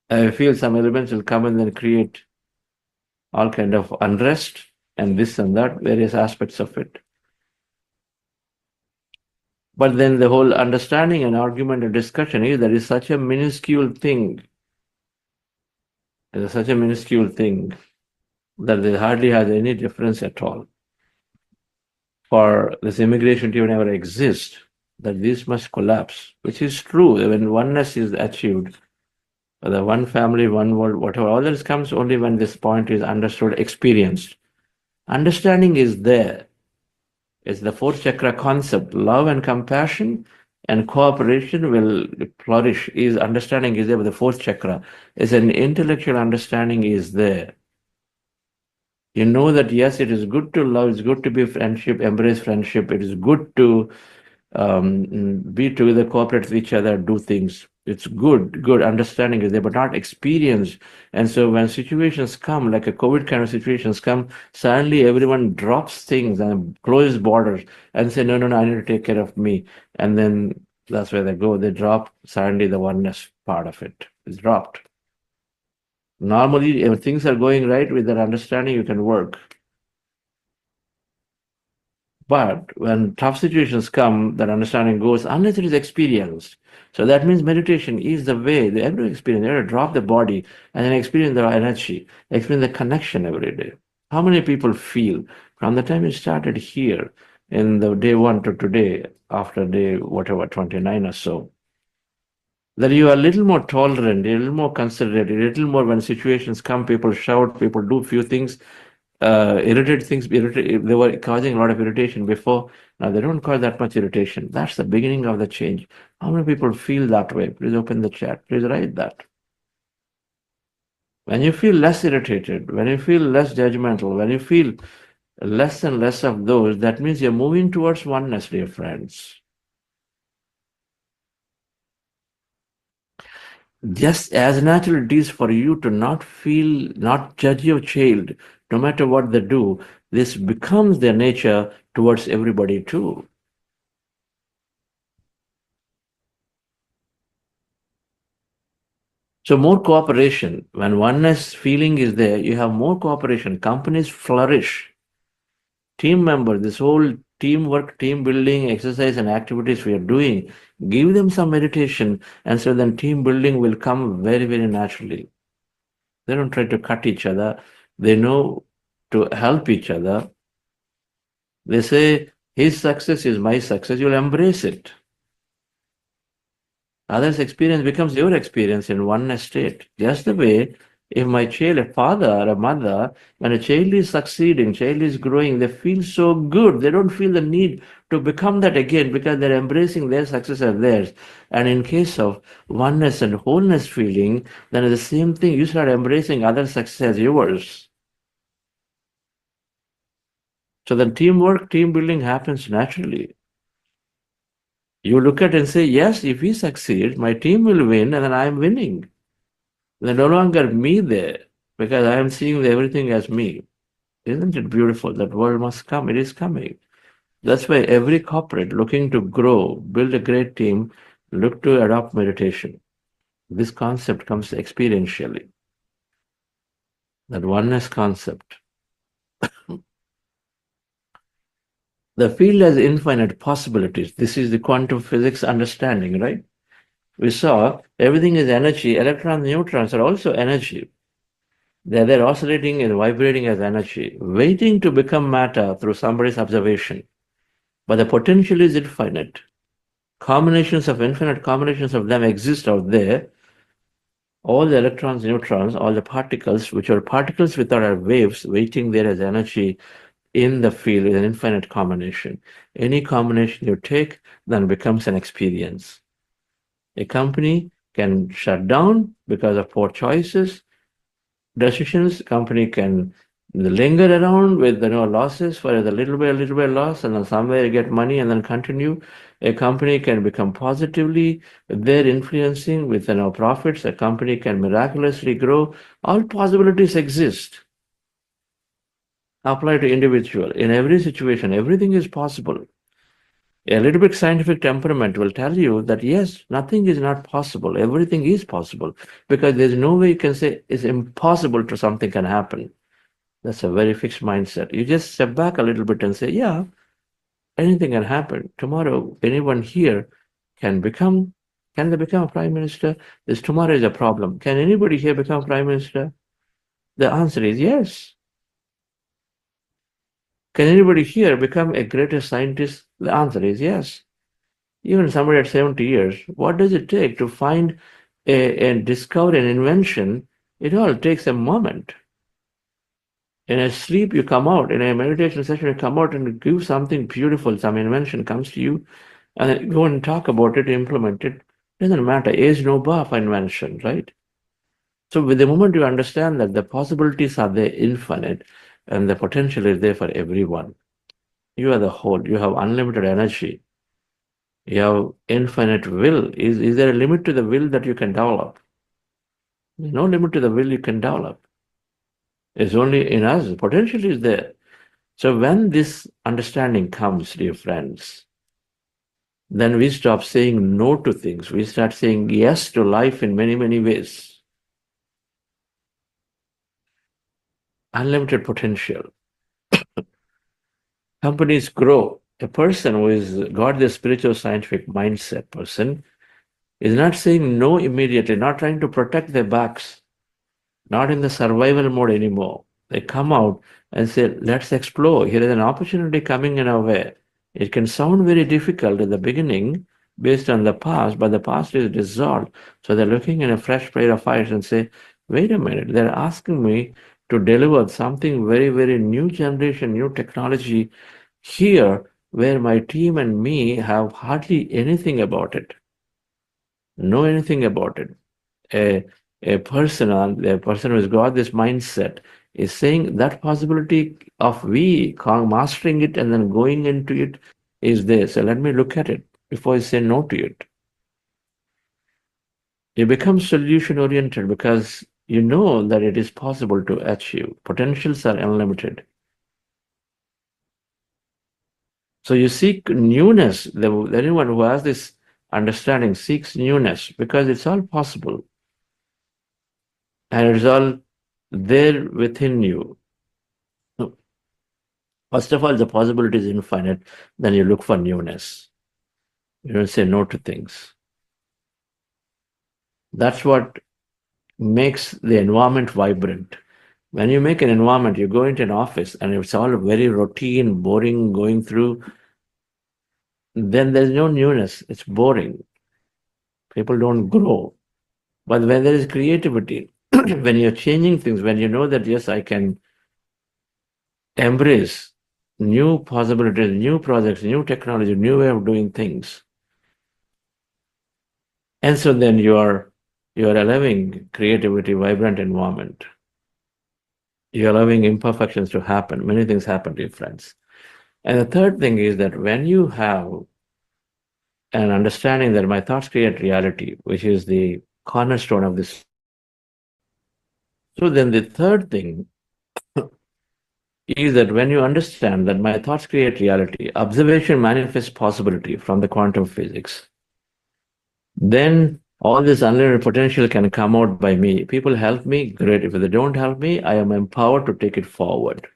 I feel some elements will come and then create all kind of unrest and this and that, various aspects of it. But then the whole understanding and argument and discussion is that it's such a minuscule thing. It's such a minuscule thing that it hardly has any difference at all. For this immigration to even ever exist, that this must collapse, which is true. When oneness is achieved, the one family, one world, whatever, all this comes only when this point is understood, experienced. Understanding is there. It's the fourth chakra concept. Love and compassion and cooperation will flourish. Is understanding is there with the fourth chakra. Is an intellectual understanding is there. You know that yes, it is good to love, it's good to be friendship, embrace friendship, it is good to be together, cooperate with each other, do things. It's good understanding is there, but not experience. And so when situations come, like a COVID kind of situations come, suddenly everyone drops things and closes borders and say, no, I need to take care of me. And then that's where they go. They drop, suddenly the oneness part of it is dropped. Normally, if things are going right with that understanding, you can work. But when tough situations come, that understanding goes unless it is experienced. So that means meditation is the way they have to experience. They have to drop the body and then experience the energy, experience the connection every day. How many people feel from the time you started here in the day 1 to today, after day whatever 29 or so, that you are a little more tolerant, a little more considerate, a little more when situations come, people shout, people do few things, irritate things. They were causing a lot of irritation before. Now they don't cause that much irritation. That's the beginning of the change. How many people feel that way? Please open the chat. Please write that. When you feel less irritated, when you feel less judgmental, when you feel less and less of those, that means you're moving towards oneness, dear friends. Just as natural it is for you to not judge your child, no matter what they do, this becomes their nature towards everybody too. So more cooperation. When oneness feeling is there, you have more cooperation. Companies flourish. Team members, this whole teamwork, team building exercise and activities we are doing, give them some meditation, and so then team building will come very, very naturally. They don't try to cut each other. They know to help each other. They say, his success is my success. You'll embrace it. Others' experience becomes your experience in oneness state. Just the way if my child, a father or a mother, when a child is succeeding, child is growing, they feel so good. They don't feel the need to become that again because they're embracing their success as theirs. And in case of oneness and wholeness feeling, then it's the same thing. You start embracing other success as yours. So then teamwork, team building happens naturally. You look at and say, yes, if we succeed, my team will win and then I'm winning. They're no longer me there because I am seeing everything as me. Isn't it beautiful? That world must come. It is coming. That's why every corporate looking to grow, build a great team, look to adopt meditation. This concept comes experientially. That oneness concept. The field has infinite possibilities. This is the quantum physics understanding, right? We saw everything is energy. Electrons, neutrons are also energy. They're there oscillating and vibrating as energy, waiting to become matter through somebody's observation. But the potential is infinite. Infinite combinations of them exist out there. All the electrons, neutrons, all the particles, which are particles without our waves, waiting there as energy in the field is an infinite combination. Any combination you take then becomes an experience. A company can shut down because of poor choices, decisions. Company can linger around with losses for a little bit loss, and then somewhere you get money and then continue. A company can become positively there influencing with profits. A company can miraculously grow. All possibilities exist. Apply to individual. In every situation, everything is possible. A little bit scientific temperament will tell you that yes, nothing is not possible. Everything is possible because there's no way you can say it's impossible to something can happen. That's a very fixed mindset. You just step back a little bit and say, yeah, anything can happen. Tomorrow, anyone here can become, can they become a prime minister? This tomorrow is a problem. Can anybody here become prime minister? The answer is yes. Can anybody here become a greater scientist? The answer is yes. Even somebody at 70 years, what does it take to find and discover an invention? It all takes a moment. In a sleep, you come out. In a meditation session, you come out and give something beautiful. Some invention comes to you, and then go and talk about it, implement it. Doesn't matter. Age no bar for invention, right? So, with the moment you understand that the possibilities are there, infinite, and the potential is there for everyone, you are the whole. You have unlimited energy. You have infinite will. Is there a limit to the will that you can develop? There's no limit to the will you can develop. It's only in us. The potential is there. So when this understanding comes, dear friends, then we stop saying no to things. We start saying yes to life in many, many ways. Unlimited potential. Companies grow. A person who has got the spiritual scientific mindset person is not saying no immediately, not trying to protect their backs, not in the survival mode anymore. They come out and say, let's explore. Here is an opportunity coming in our way. It can sound very difficult in the beginning based on the past, but the past is dissolved. So they're looking in a fresh plate of fires and say, wait a minute, they're asking me to deliver something very, very new generation, new technology here where my team and me have hardly anything about it, know anything about it. A, a person who's got this mindset is saying that possibility of mastering it and then going into it is there. So let me look at it before I say no to it. You become solution oriented because you know that it is possible to achieve. Potentials are unlimited. So you seek newness. Anyone who has this understanding seeks newness because it's all possible. And it's all there within you. First of all, the possibility is infinite. Then you look for newness. You don't say no to things. That's what makes the environment vibrant. When you make an environment, you go into an office and it's all very routine, boring, going through, then there's no newness. It's boring. People don't grow. But when there is creativity, when you're changing things, when you know that, yes, I can embrace new possibilities, new projects, new technology, new way of doing things. And so then you are allowing creativity, vibrant environment. You're allowing imperfections to happen. Many things happen to your friends. And the third thing is that when you have an understanding that my thoughts create reality, which is the cornerstone of this. So then the third thing is that when you understand that my thoughts create reality, observation manifests possibility from the quantum physics, then all this unlimited potential can come out by me. People help me, great. If they don't help me, I am empowered to take it forward.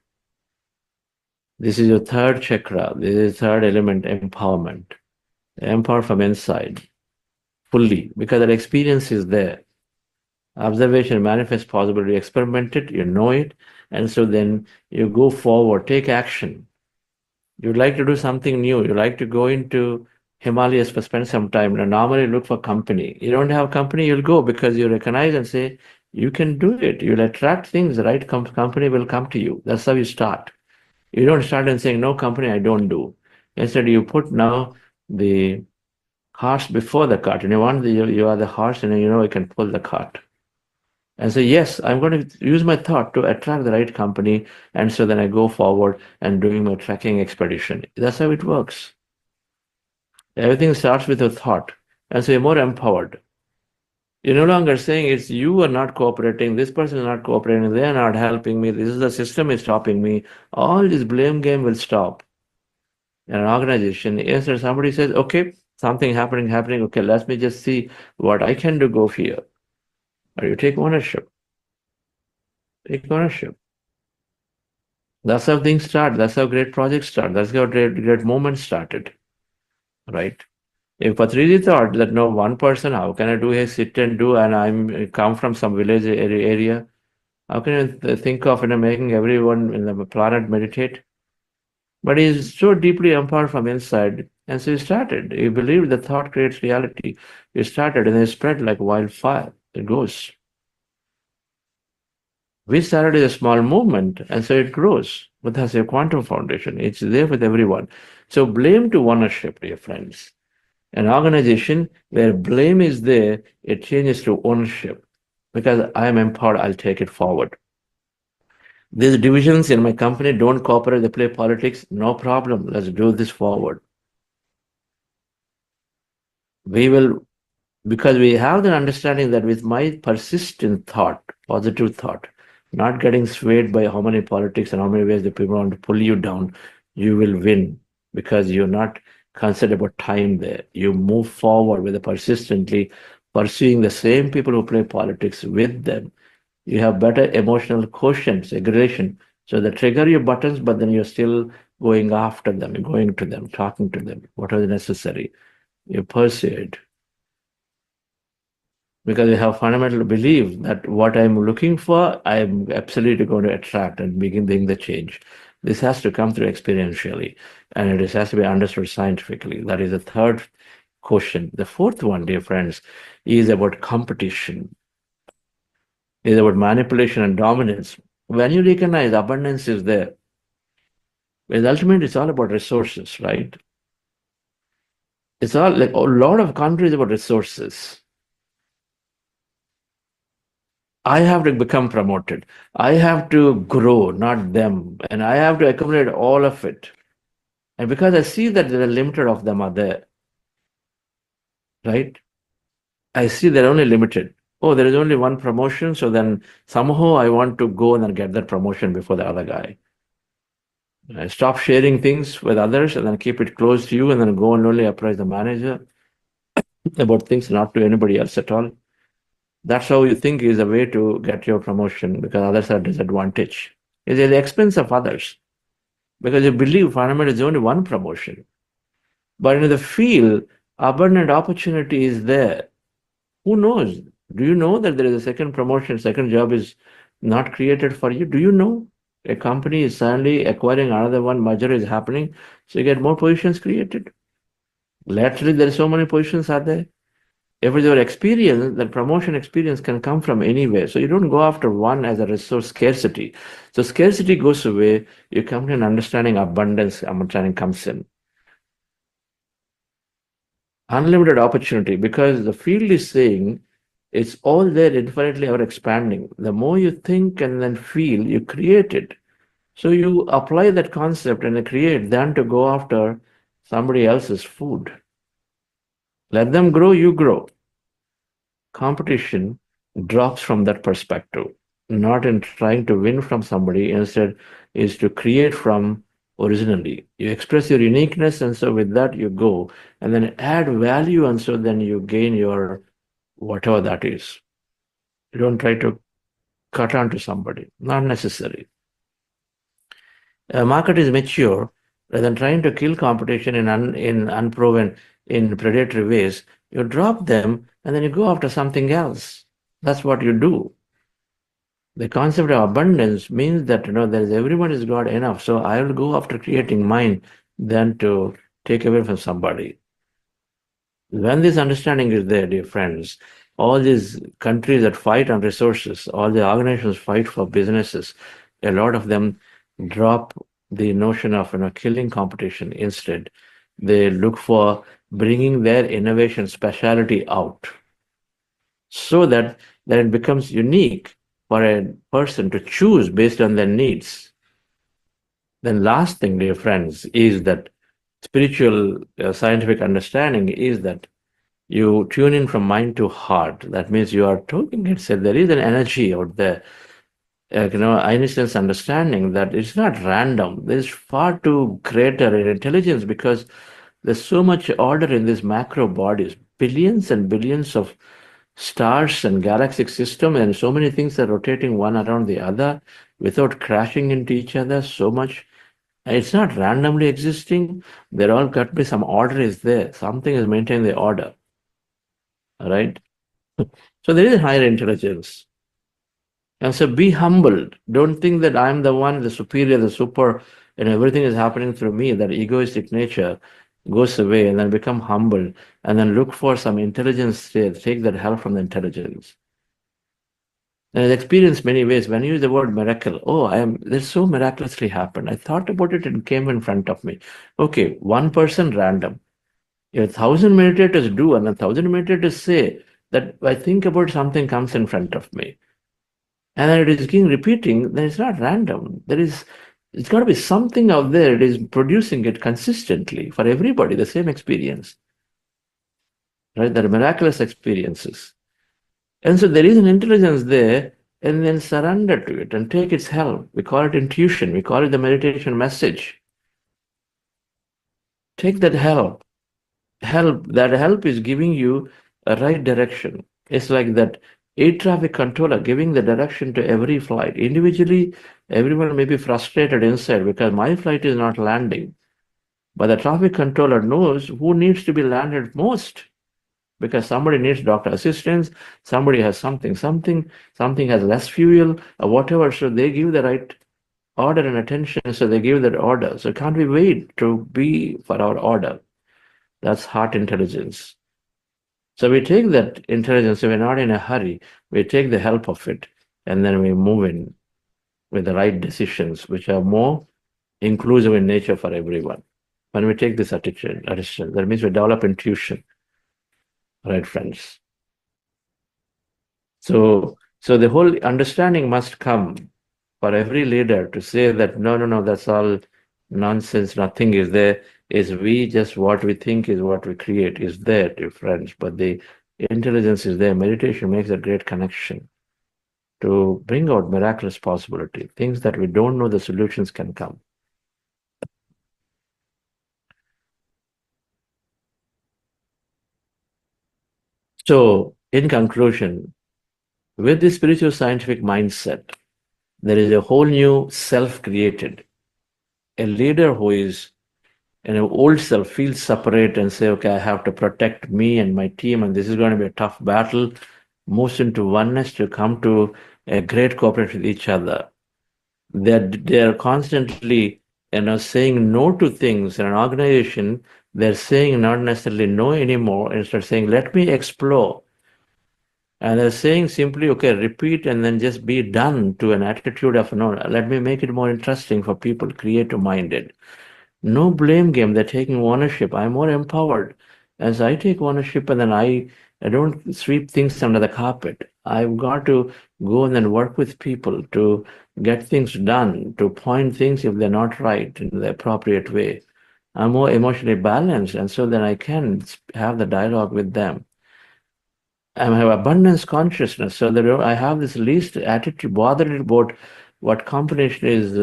This is your third chakra. This is third element, empowerment. Empowered from inside, fully, because that experience is there. Observation manifests possibility. Experiment it, you know it, and so then you go forward, take action. You'd like to do something new. You like to go into Himalayas for spend some time. Now, normally look for company. You don't have company, you'll go because you recognize and say, you can do it. You'll attract things, the right company will come to you. That's how you start. You don't start and saying, no company, I don't do. Instead, you put now the horse before the cart. And you are the horse, and you know you can pull the cart. And say, yes, I'm going to use my thought to attract the right company. And so then I go forward and doing my tracking expedition. That's how it works. Everything starts with a thought. And so you're more empowered. You're no longer saying it's you are not cooperating, this person is not cooperating, they are not helping me, this is the system is stopping me. All this blame game will stop in an organization. Instead, somebody says, okay, something happening, okay, let me just see what I can do go here. Or you take ownership. Take ownership. That's how things start. That's how great projects start. That's how great moments started. Right? If Patriji thought that no one person, how can I do a sit and do, and I'm come from some village area, how can you think of making everyone in the planet meditate? But he's so deeply empowered from inside, and so he started. He believed the thought creates reality. He started, and it spread like wildfire. It goes. We started as a small movement, and so it grows. But that's a quantum foundation. It's there with everyone. So blame to ownership, dear friends. An organization where blame is there, it changes to ownership. Because I am empowered, I'll take it forward. These divisions in my company don't cooperate, they play politics. No problem. Let's do this forward. We will, because we have the understanding that with my persistent thought, positive thought, not getting swayed by how many politics and how many ways the people want to pull you down, you will win because you're not concerned about time there. You move forward with persistently pursuing the same people who play politics with them. You have better emotional quotient, segregation. So they trigger your buttons, but then you're still going after them, going to them, talking to them, whatever is necessary. You pursue it because you have fundamental belief that what I'm looking for, I'm absolutely going to attract and begin being the change. This has to come through experientially, and it has to be understood scientifically. That is the third quotient. The fourth one, dear friends, is about competition. Is about manipulation and dominance. When you recognize abundance is there, well, ultimately it's all about resources, right? It's all like a lot of countries about resources. I have to become promoted. I have to grow, not them. And I have to accumulate all of it. And because I see that there are limited of them are there, right? I see they're only limited. Oh, there is only one promotion. So then somehow I want to go and then get that promotion before the other guy. I stop sharing things with others and then keep it close to you and then go and only approach the manager about things, not to anybody else at all. That's how you think is a way to get your promotion because others are disadvantaged. It's at the expense of others because you believe fundamentally is only one promotion. But in the field, abundant opportunity is there. Who knows? Do you know that there is a second promotion, second job is not created for you? Do you know? A company is suddenly acquiring another one, merger is happening, so you get more positions created. Laterally, there are so many positions are there. If it's your experience, that promotion experience can come from anywhere. So you don't go after one as a resource scarcity. So scarcity goes away, you come to an understanding abundance, understanding comes in. Unlimited opportunity, because the field is saying it's all there infinitely ever expanding. The more you think and then feel, you create it. So you apply that concept and create than to go after somebody else's food. Let them grow, you grow. Competition drops from that perspective, not in trying to win from somebody, instead is to create from originally. You express your uniqueness, and so with that you go and then add value, and so then you gain your whatever that is. You don't try to cut onto somebody, not necessary. A market is mature rather than trying to kill competition in unproven, in predatory ways. You drop them and then you go after something else. That's what you do. The concept of abundance means that there is everyone has got enough, so I will go after creating mine than to take away from somebody. When this understanding is there, dear friends, all these countries that fight on resources, all the organizations fight for businesses, a lot of them drop the notion of killing competition. Instead, They look for bringing their innovation speciality out so that then it becomes unique for a person to choose based on their needs. Then last thing, dear friends, is that spiritual scientific understanding is that you tune in from mind to heart. That means you are talking itself. There is an energy out there. Einstein's understanding that it's not random. There's far too greater intelligence because there's so much order in these macro bodies, billions and billions of stars and galactic system, and so many things are rotating one around the other without crashing into each other so much. It's not randomly existing. There all got to be some order is there. Something is maintaining the order. All right. So there is higher intelligence. And so be humbled. Don't think that I'm the one, the superior, the super, and everything is happening through me. That egoistic nature goes away, and then become humble, and then look for some intelligence there. Take that help from the intelligence. And I've experienced many ways. When you use the word miracle, this so miraculously happened. I thought about it and came in front of me. Okay, one person random. If 1,000 meditators do, and 1,000 meditators say that I think about something comes in front of me, and then it is being repeating, then it's not random. It's got to be something out there. It is producing it consistently for everybody, the same experience. Right? There are miraculous experiences. And so there is an intelligence there, and then surrender to it and take its help. We call it intuition. We call it the meditation message. Take that help. That help is giving you a right direction. It's like that air traffic controller giving the direction to every flight. Individually, everyone may be frustrated inside because my flight is not landing. But the traffic controller knows who needs to be landed most because somebody needs doctor assistance, somebody has something has less fuel, or whatever. So they give the right order and attention. So they give that order. So can't we wait to be for our order? That's heart intelligence. So we take that intelligence, so we're not in a hurry. We take the help of it, and then we move in with the right decisions, which are more inclusive in nature for everyone. When we take this attitude, that means we develop intuition, right, friends? So the whole understanding must come for every leader to say that no, that's all nonsense. Nothing is there. Is we just what we think is what we create is there, dear friends. But the intelligence is there. Meditation makes a great connection to bring out miraculous possibility. Things that we don't know the solutions can come. So, in conclusion, with the spiritual scientific mindset, there is a whole new self created. A leader who is an old self feels separate and say, okay, I have to protect me and my team, and this is going to be a tough battle, moves into oneness to come to a great cooperation with each other. They're constantly, saying no to things in an organization. They're saying not necessarily no anymore, instead saying, let me explore. And they're saying simply, okay, repeat and then just be done, to an attitude of no, let me make it more interesting for people, creative minded. No blame game. They're taking ownership. I'm more empowered as I take ownership, and then I don't sweep things under the carpet. I've got to go and then work with people to get things done, to point things if they're not right in the appropriate way. I'm more emotionally balanced, and so then I can have the dialogue with them. I have abundance consciousness, so that I have this least attitude bothered about what competition is,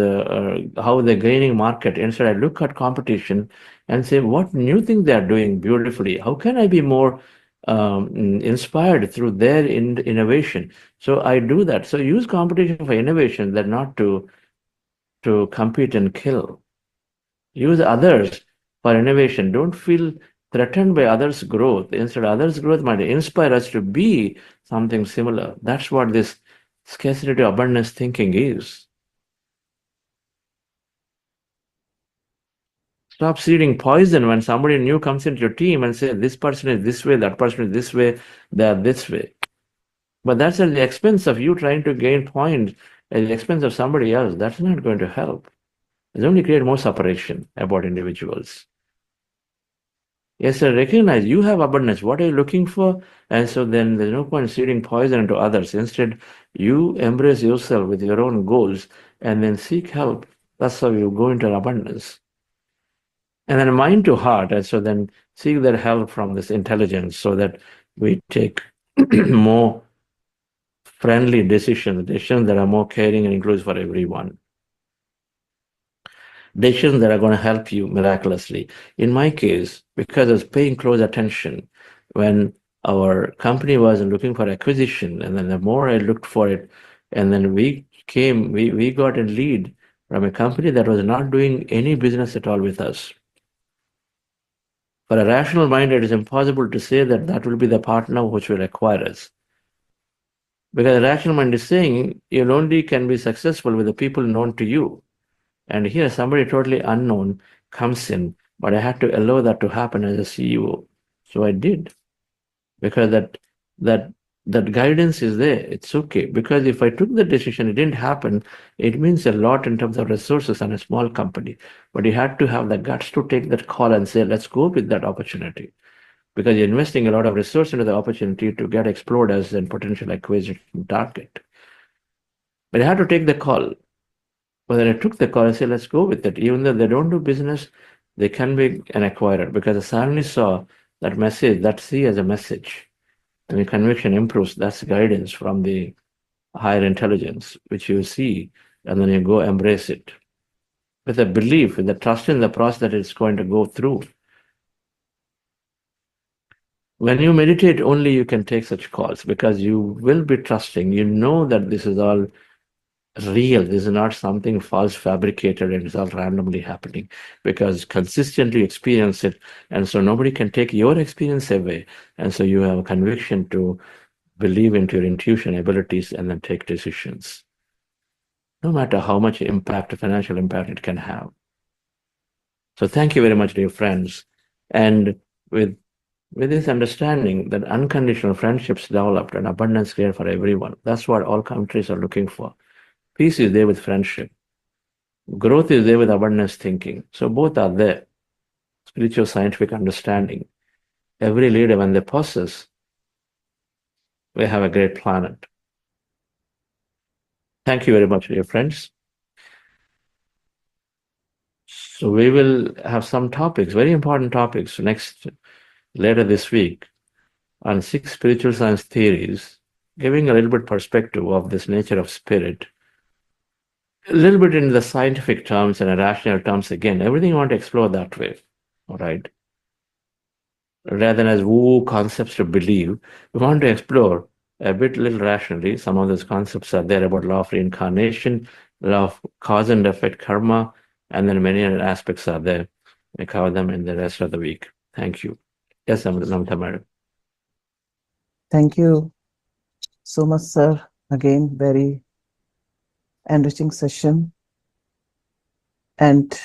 how they're gaining market. Instead, I look at competition and say, what new thing they are doing beautifully? How can I be more inspired through their innovation? So I do that. So use competition for innovation, that not to compete and kill. Use others for innovation. Don't feel threatened by others' growth. Instead, others' growth might inspire us to be something similar. That's what this scarcity to abundance thinking is. Stop seeding poison when somebody new comes into your team and say, this person is this way, that person is this way, they are this way. But that's at the expense of you trying to gain points, at the expense of somebody else. That's not going to help. It's only create more separation about individuals. Yes, sir, recognize you have abundance. What are you looking for? And so then there's no point seeding poison into others. Instead, you embrace yourself with your own goals and then seek help. That's how you go into abundance. And then mind to heart. And so then seek that help from this intelligence so that we take more friendly decisions that are more caring and inclusive for everyone. Decisions that are going to help you miraculously. In my case, because I was paying close attention when our company was looking for acquisition, and then the more I looked for it, and then we got a lead from a company that was not doing any business at all with us. For a rational mind, it is impossible to say that that will be the partner which will acquire us. Because the rational mind is saying you only can be successful with the people known to you. And here somebody totally unknown comes in, but I had to allow that to happen as a CEO. So I did, because that guidance is there. It's okay. Because if I took the decision, it didn't happen, it means a lot in terms of resources on a small company. But you had to have the guts to take that call and say, let's go with that opportunity. Because you're investing a lot of resource into the opportunity to get explored as a potential acquisition target. But I had to take the call. But then I took the call and said, let's go with it. Even though they don't do business, they can be an acquirer, because I suddenly saw that message, that see as a message. And the conviction improves. That's guidance from the higher intelligence, which you see, and then you go embrace it with a belief, with the trust in the process that it's going to go through. When you meditate, only you can take such calls, because you will be trusting. You know that this is all real. This is not something false fabricated and it's all randomly happening, because consistently experience it. And so nobody can take your experience away. And so you have a conviction to believe into your intuition abilities and then take decisions, no matter how much impact, financial impact it can have. So thank you very much, dear friends. And with this understanding that unconditional friendships developed and abundance there for everyone, that's what all countries are looking for. Peace is there with friendship. Growth is there with abundance thinking. So both are there. Spiritual scientific understanding. Every leader, when they possess, we have a great planet. Thank you very much, dear friends. So we will have some topics, very important topics, later this week, on 6 spiritual science theories, giving a little bit perspective of this nature of spirit. A little bit in the scientific terms and rational terms again. Everything I want to explore that way. All right. Rather than as woo concepts to believe, we want to explore a bit little rationally. Some of those concepts are there about law of reincarnation, law of cause and effect, karma, and then many other aspects are there. We cover them in the rest of the week. Thank you. Yes, Namita Madam. Thank you so much, sir. Again, very enriching session. And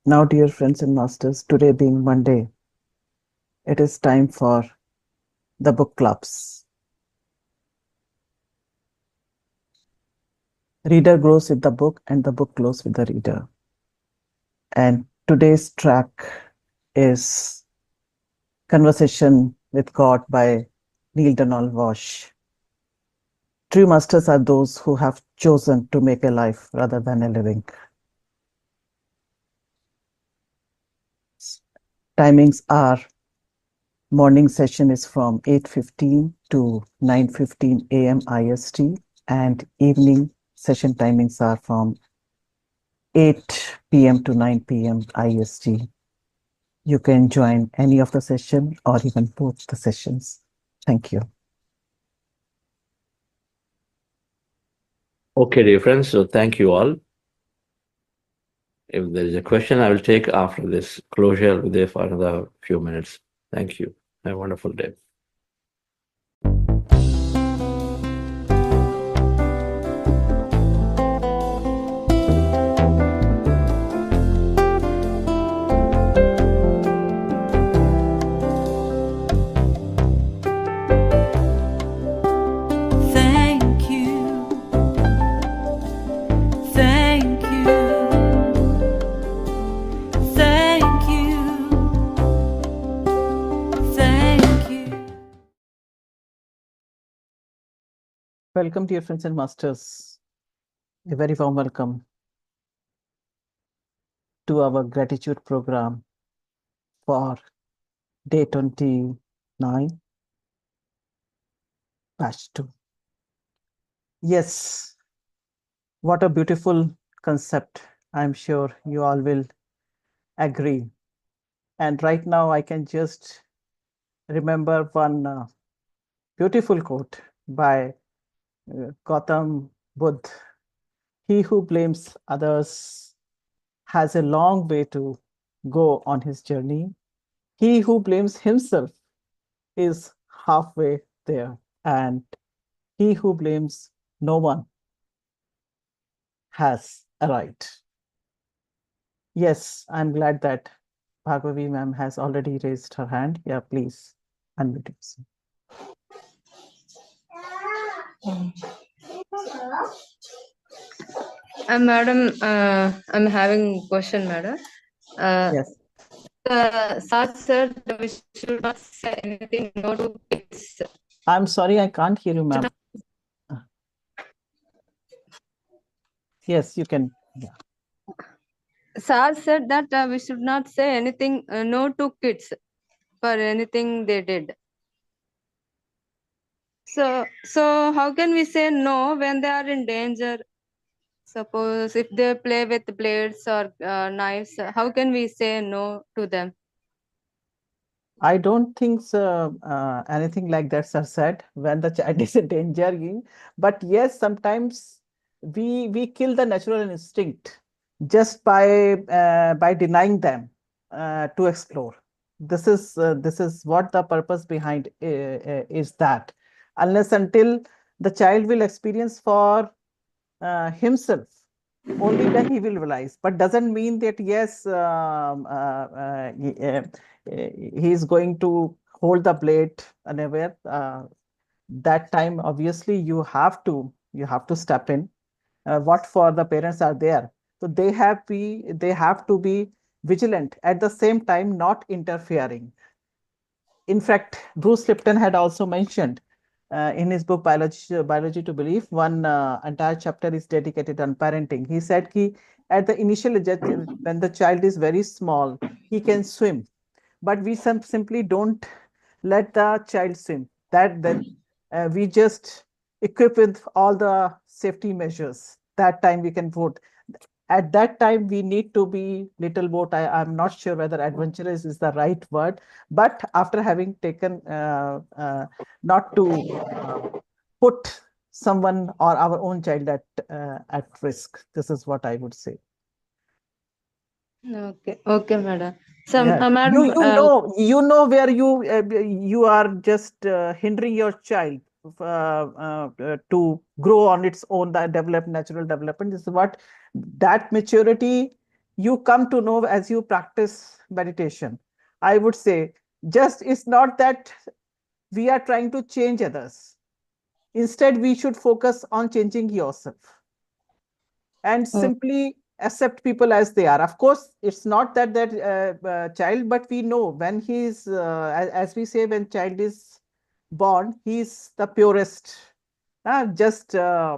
now, dear friends and masters, today being Monday, it is time for the book clubs. Reader grows with the book and the book grows with the reader. And today's track is Conversation with God by Neil Donald Walsh. True masters are those who have chosen to make a life rather than a living. Timings are: morning session is from 8:15 to 9:15 a.m. IST, and evening session timings are from 8 p.m. to 9 p.m. IST. You can join any of the session or even both the sessions. Thank you. Okay, dear friends. So thank you all. If there is a question, I will take after this closure. I'll be there for another few minutes. Thank you. Have a wonderful day. Welcome, dear friends and masters. A very warm welcome to our gratitude program for day 29, batch 2. Yes, what a beautiful concept. I'm sure you all will agree. And right now, I can just remember one beautiful quote by Gautam Buddha. He who blames others has a long way to go on his journey. He who blames himself is halfway there, and he who blames no one has arrived. Yes, I'm glad that Bhargavi ma'am has already raised her hand. Yeah, please unmute yourself. Madam, I'm having question, madam. Yes, Sir said that we should not say anything no to kids. I'm sorry, I can't hear you, ma'am. Yes, you can. Yeah. Sir said that we should not say anything no to kids for anything they did. So how can we say no when they are in danger? Suppose if they play with blades or knives, how can we say no to them? I don't think so, anything like that, sir, said when the child is in danger. But yes, sometimes we kill the natural instinct just by denying them to explore. This is what the purpose behind is, that unless until the child will experience for himself, only then he will realize. But doesn't mean that yes, he is going to hold the blade anywhere. That time, obviously, you have to step in. What for the parents are there, so they have to be vigilant at the same time, not interfering. In fact, Bruce Lipton had also mentioned in his book Biology to Belief, one entire chapter is dedicated on parenting. He said at the initial when the child is very small, he can swim, but we simply don't let the child swim. Then we just equip with all the safety measures. That time we can vote. At that time we need to be little boat. I'm not sure whether adventurous is the right word, but after having taken not to put someone or our own child at risk. This is what I would say. Okay, madam. So, Yeah, you madam, you know where you are just hindering your child to grow on its own, that develop natural development. This is what that maturity you come to know as you practice meditation. I would say, just it's not that we are trying to change others. Instead, we should focus on changing yourself and oh, simply accept people as they are. Of course, it's not that child, but we know when he's as we say, when child is born, he's the purest. Just uh,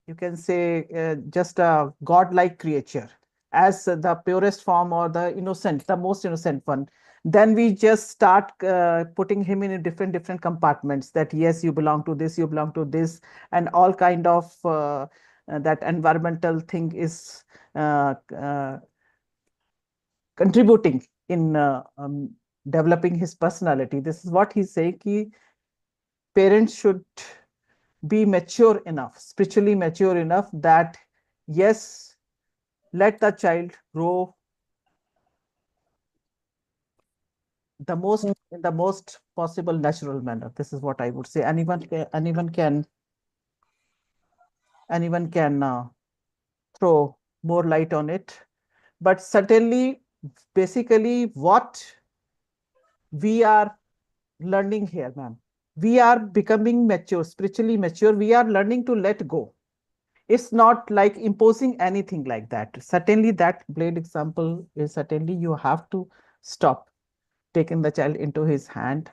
you can say just a godlike creature, as the purest form, or the innocent, the most innocent one. Then we just start putting him in a different compartments, that yes, you belong to this, you belong to this, and all kind of that environmental thing is contributing in developing his personality. This is what he's saying, parents should be mature enough, spiritually mature enough, that yes, let the child grow in the most possible natural manner. This is what I would say. Anyone can throw more light on it, but certainly, basically, what we are learning here, ma'am, we are becoming mature, spiritually mature. We are learning to let go. It's not like imposing anything like that. Certainly, that blade example is certainly you have to stop taking the child into his hand.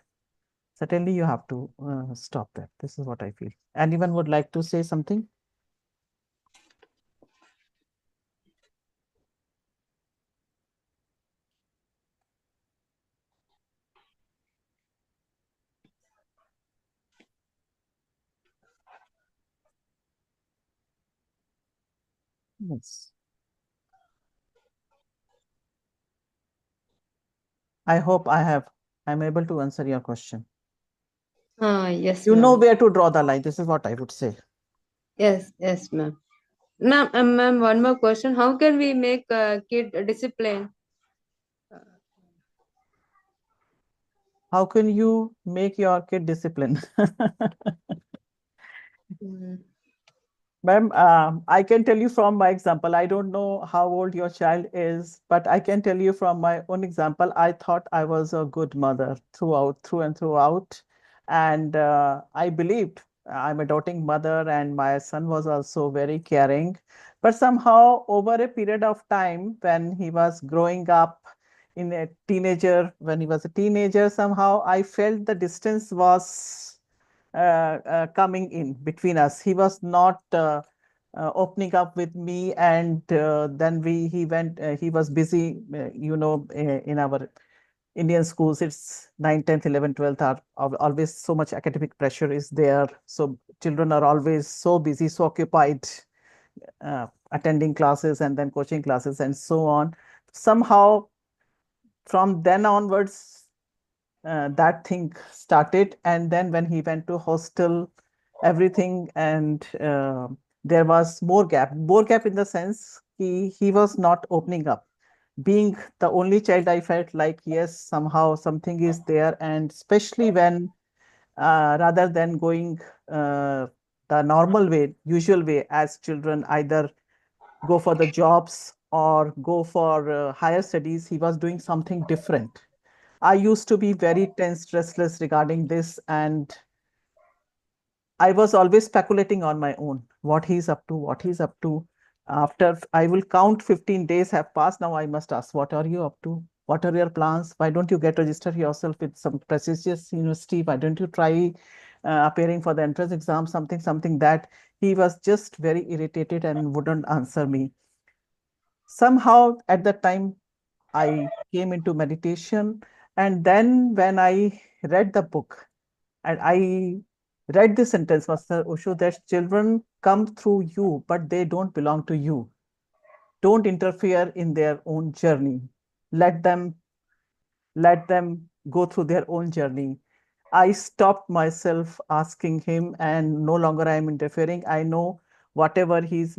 Certainly, you have to stop that. This is what I feel. Anyone would like to say something? Yes. I hope I'm able to answer your question. Yes, You know ma'am. where to draw the line. This is what I would say. Yes, yes, ma'am. Ma'am, one more question. How can we make a kid discipline? How can you make your kid discipline? Mm. Ma'am, I can tell you from my example. I don't know how old your child is, but I can tell you from my own example. I thought I was a good mother through and throughout. And I believed I'm a doting mother, and my son was also very caring. But somehow, over a period of time, when he was growing up when he was a teenager, somehow I felt the distance was coming in between us. He was not opening up with me, and then he was busy, in our Indian schools. It's 9, 10th, 11th, 12th are always so much academic pressure is there. So children are always so busy, so occupied, attending classes and then coaching classes and so on. Somehow, from then onwards, that thing started. And then when he went to hostel, everything, and there was more gap in the sense he was not opening up. Being the only child, I felt like, yes, somehow something is there. And especially when rather than going the normal way, usual way, as children either go for the jobs or go for higher studies, he was doing something different. I used to be very tense, restless regarding this, and I was always speculating on my own what he's up to, what he's up to. After I will count 15 days have passed, now I must ask, what are you up to? What are your plans? Why don't you get register yourself with some prestigious university? Why don't you try appearing for the entrance exam? Something that he was just very irritated and wouldn't answer me. Somehow at that time, I came into meditation. And then when I read the book, and I read this sentence, Master Osho, that children come through you, but they don't belong to you. Don't interfere in their own journey. Let them let them go through their own journey. I stopped myself asking him, and no longer I am interfering. I know whatever he's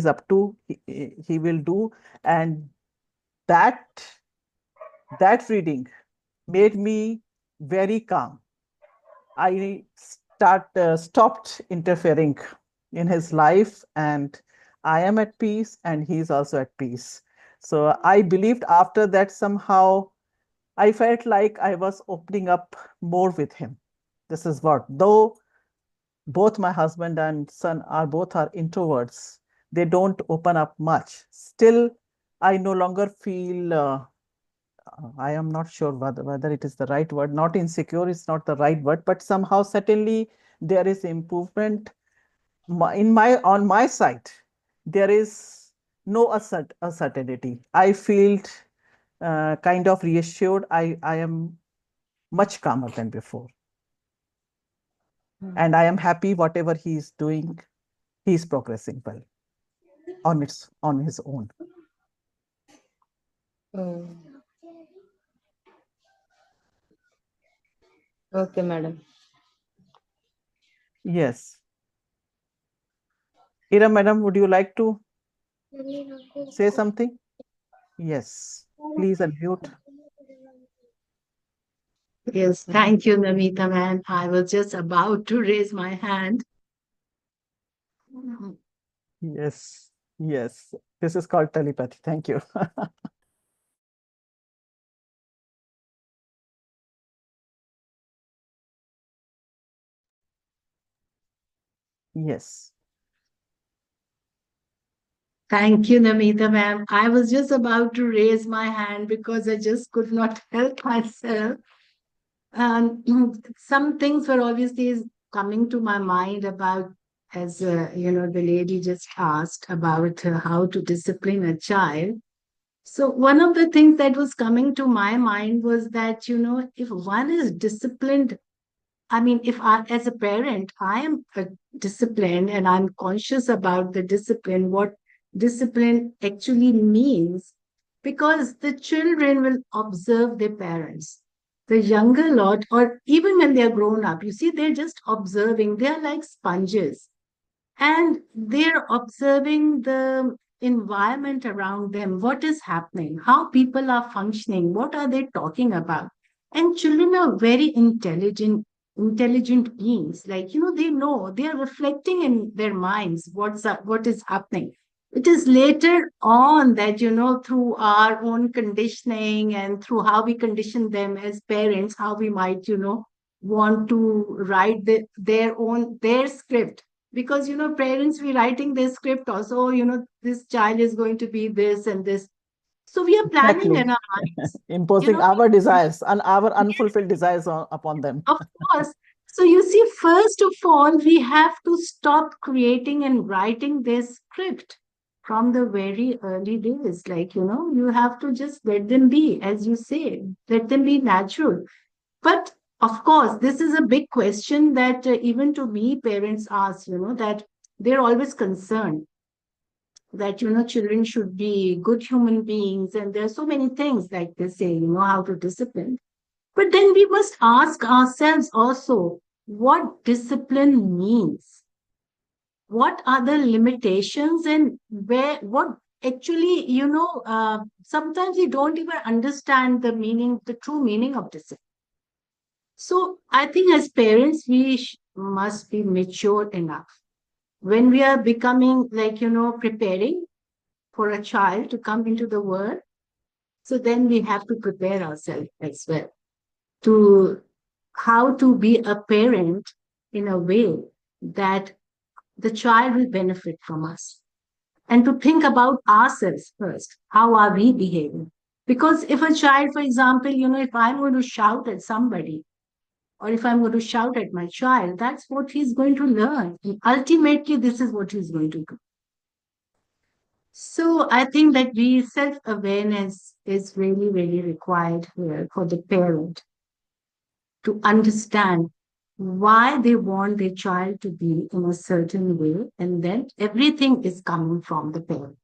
up to, he will do. And that that reading made me very calm. I stopped interfering in his life, and I am at peace, and he is also at peace. So I believed after that, somehow I felt like I was opening up more with him. This is what, though both my husband and son are introverts, they don't open up much. Still, I no longer feel. I am not sure whether it is the right word. Not insecure is not the right word, but somehow certainly there is improvement. In my on my side, there is no uncertainty. I feel kind of reassured. I am much calmer than before, and I am happy whatever he is doing. He is progressing well on his own. Oh, okay, madam. Yes, Ira, madam, would you like to say something? Yes, please unmute. Yes, thank you, Namita, ma'am. I was just about to raise my hand. Yes, yes. This is called telepathy. Thank you. Yes. Thank you, Namita, ma'am. I was just about to raise my hand because I just could not help myself. And some things were obviously coming to my mind about, as the lady just asked about how to discipline a child. So one of the things that was coming to my mind was that, if one is disciplined, I mean, if I, as a parent, I am disciplined and I'm conscious about the discipline, what discipline actually means, because the children will observe their parents. The younger lot, or even when they're grown up, you see, they're just observing. They're like sponges, and they're observing the environment around them, what is happening, how people are functioning, what are they talking about. And children are very intelligent beings, like, they know, they are reflecting in their minds what is happening. It is later on that, through our own conditioning and through how we condition them as parents, how we might, want to write their script. Because, parents, we writing this script also, this child is going to be this and this, so we are planning Exactly. in our minds, Imposing our desires and our unfulfilled desires upon them. of course. So you see, first of all, we have to stop creating and writing this script from the very early days. Like, you have to just let them be, as you say, let them be natural. But of course, this is a big question that even to me, parents ask, that they're always concerned that, children should be good human beings. And there are so many things like they say, how to discipline. But then we must ask ourselves also what discipline means. What are the limitations, and what actually, sometimes we don't even understand the true meaning of discipline. So I think as parents, we must be mature enough when we are becoming, like, preparing for a child to come into the world. So then we have to prepare ourselves as well to how to be a parent in a way that the child will benefit from us, and to think about ourselves first. How are we behaving? Because if a child, for example, if I'm going to shout at somebody, or if I'm going to shout at my child, that's what he's going to learn. And ultimately, this is what he's going to do. So I think that we self-awareness is really, really required here for the parent to understand why they want their child to be in a certain way, and then everything is coming from the parent.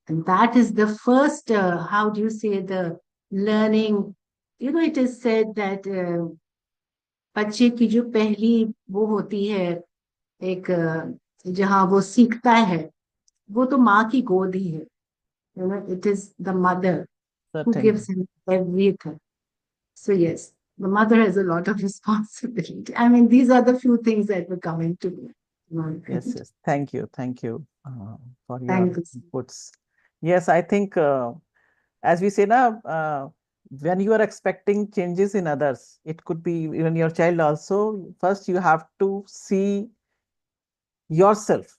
And that is the first, how do you say, the learning. It is said that बच्चे की जो पहली वो होती है, एक जहाँ वो सीखता है, वो तो माँ की गोद ही है. It is the mother who Certainly. gives him everything. So yes, the mother has a lot of responsibility. I mean, these are the few things that were coming to me. Yes, yes. Thank you. Thank you for your Thank you. inputs. Yes, I think as we say now, when you are expecting changes in others, it could be even your child also. First, you have to see yourself.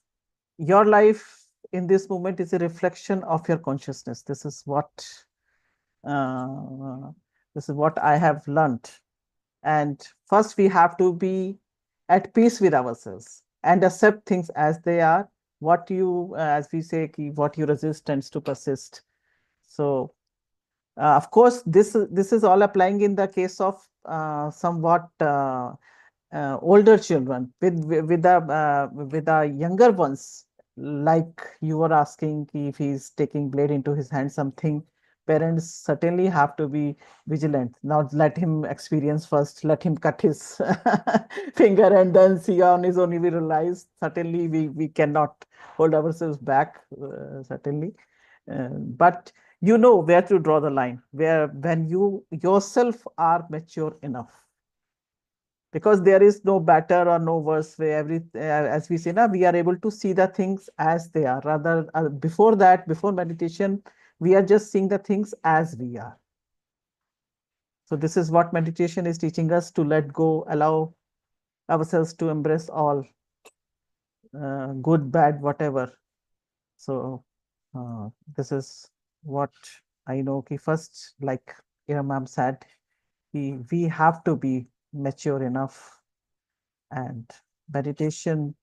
Your life in this moment is a reflection of your consciousness. Uh, this is what I have learned. And first, we have to be at peace with ourselves and accept things as they are. What you, as we say, what you resist tends to persist. So, of course, this is all applying in the case of somewhat older children. With the younger ones, like you were asking if he's taking blade into his hand, something. Parents certainly have to be vigilant. Not let him experience first, let him cut his finger and then see on his own. He will realize certainly we cannot hold ourselves back, certainly. But you know where to draw the line, where when you yourself are mature enough, because there is no better or no worse way. As we say now, we are able to see the things as they are. Rather, before that, before meditation, we are just seeing the things as we are. So this is what meditation is teaching us, to let go, allow ourselves to embrace all, good, bad, whatever. So this is what I know. Okay, first, like Ira ma'am said, we have to be mature enough, and meditation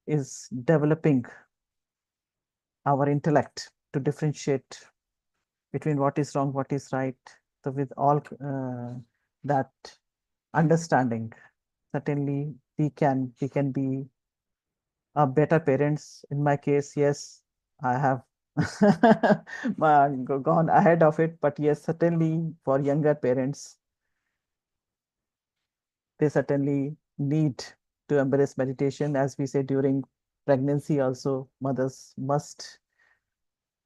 is developing our intellect to differentiate between what is wrong, what is right. So with all that understanding, certainly we can be better parents. In my case, yes, I have gone ahead of it, but yes, certainly for younger parents, they certainly need to embrace meditation. As we say, during pregnancy also, mothers must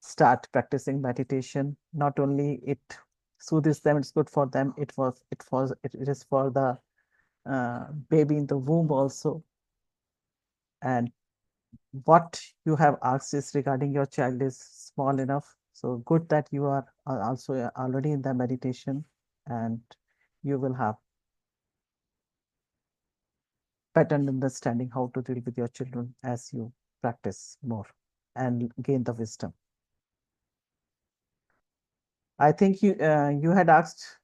start practicing meditation. Not only it soothes them, it's good for them, it is for the baby in the womb also. And what you have asked is regarding your child is small enough, so good that you are also already in the meditation, and you will have better understanding how to deal with your children as you practice more and gain the wisdom. I think you had asked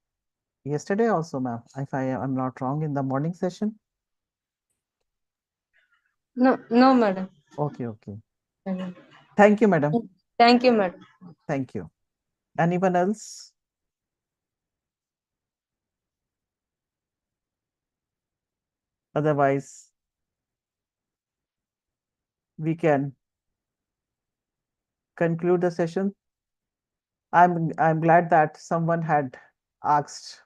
yesterday also, ma'am, if I am not wrong, in the morning session. No, madam. Okay, okay. Madam. Thank you, madam. Thank you, madam. Thank you. Anyone else? Otherwise, we can conclude the session. I'm glad that someone had asked.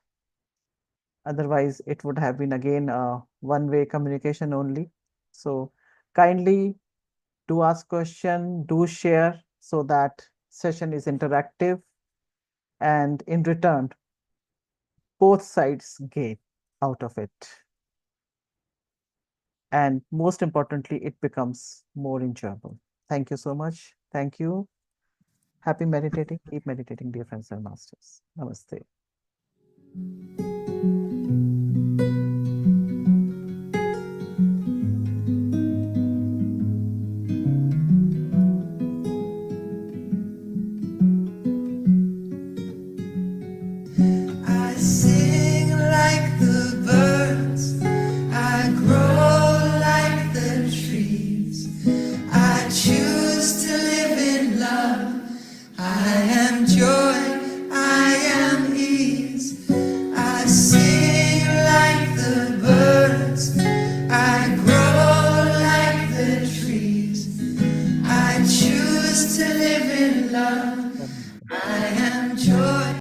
Otherwise, it would have been again a one-way communication only. So kindly do ask question, do share, so that session is interactive, and in return, both sides gain out of it. And most importantly, it becomes more enjoyable. Thank you so much. Thank you. Happy meditating. Keep meditating, dear friends and masters. Namaste. I sing like the birds, I grow like the trees. I choose to live in love. I am joy, I am ease. I sing like the birds, I grow like the trees. I choose to live in love. I am joy.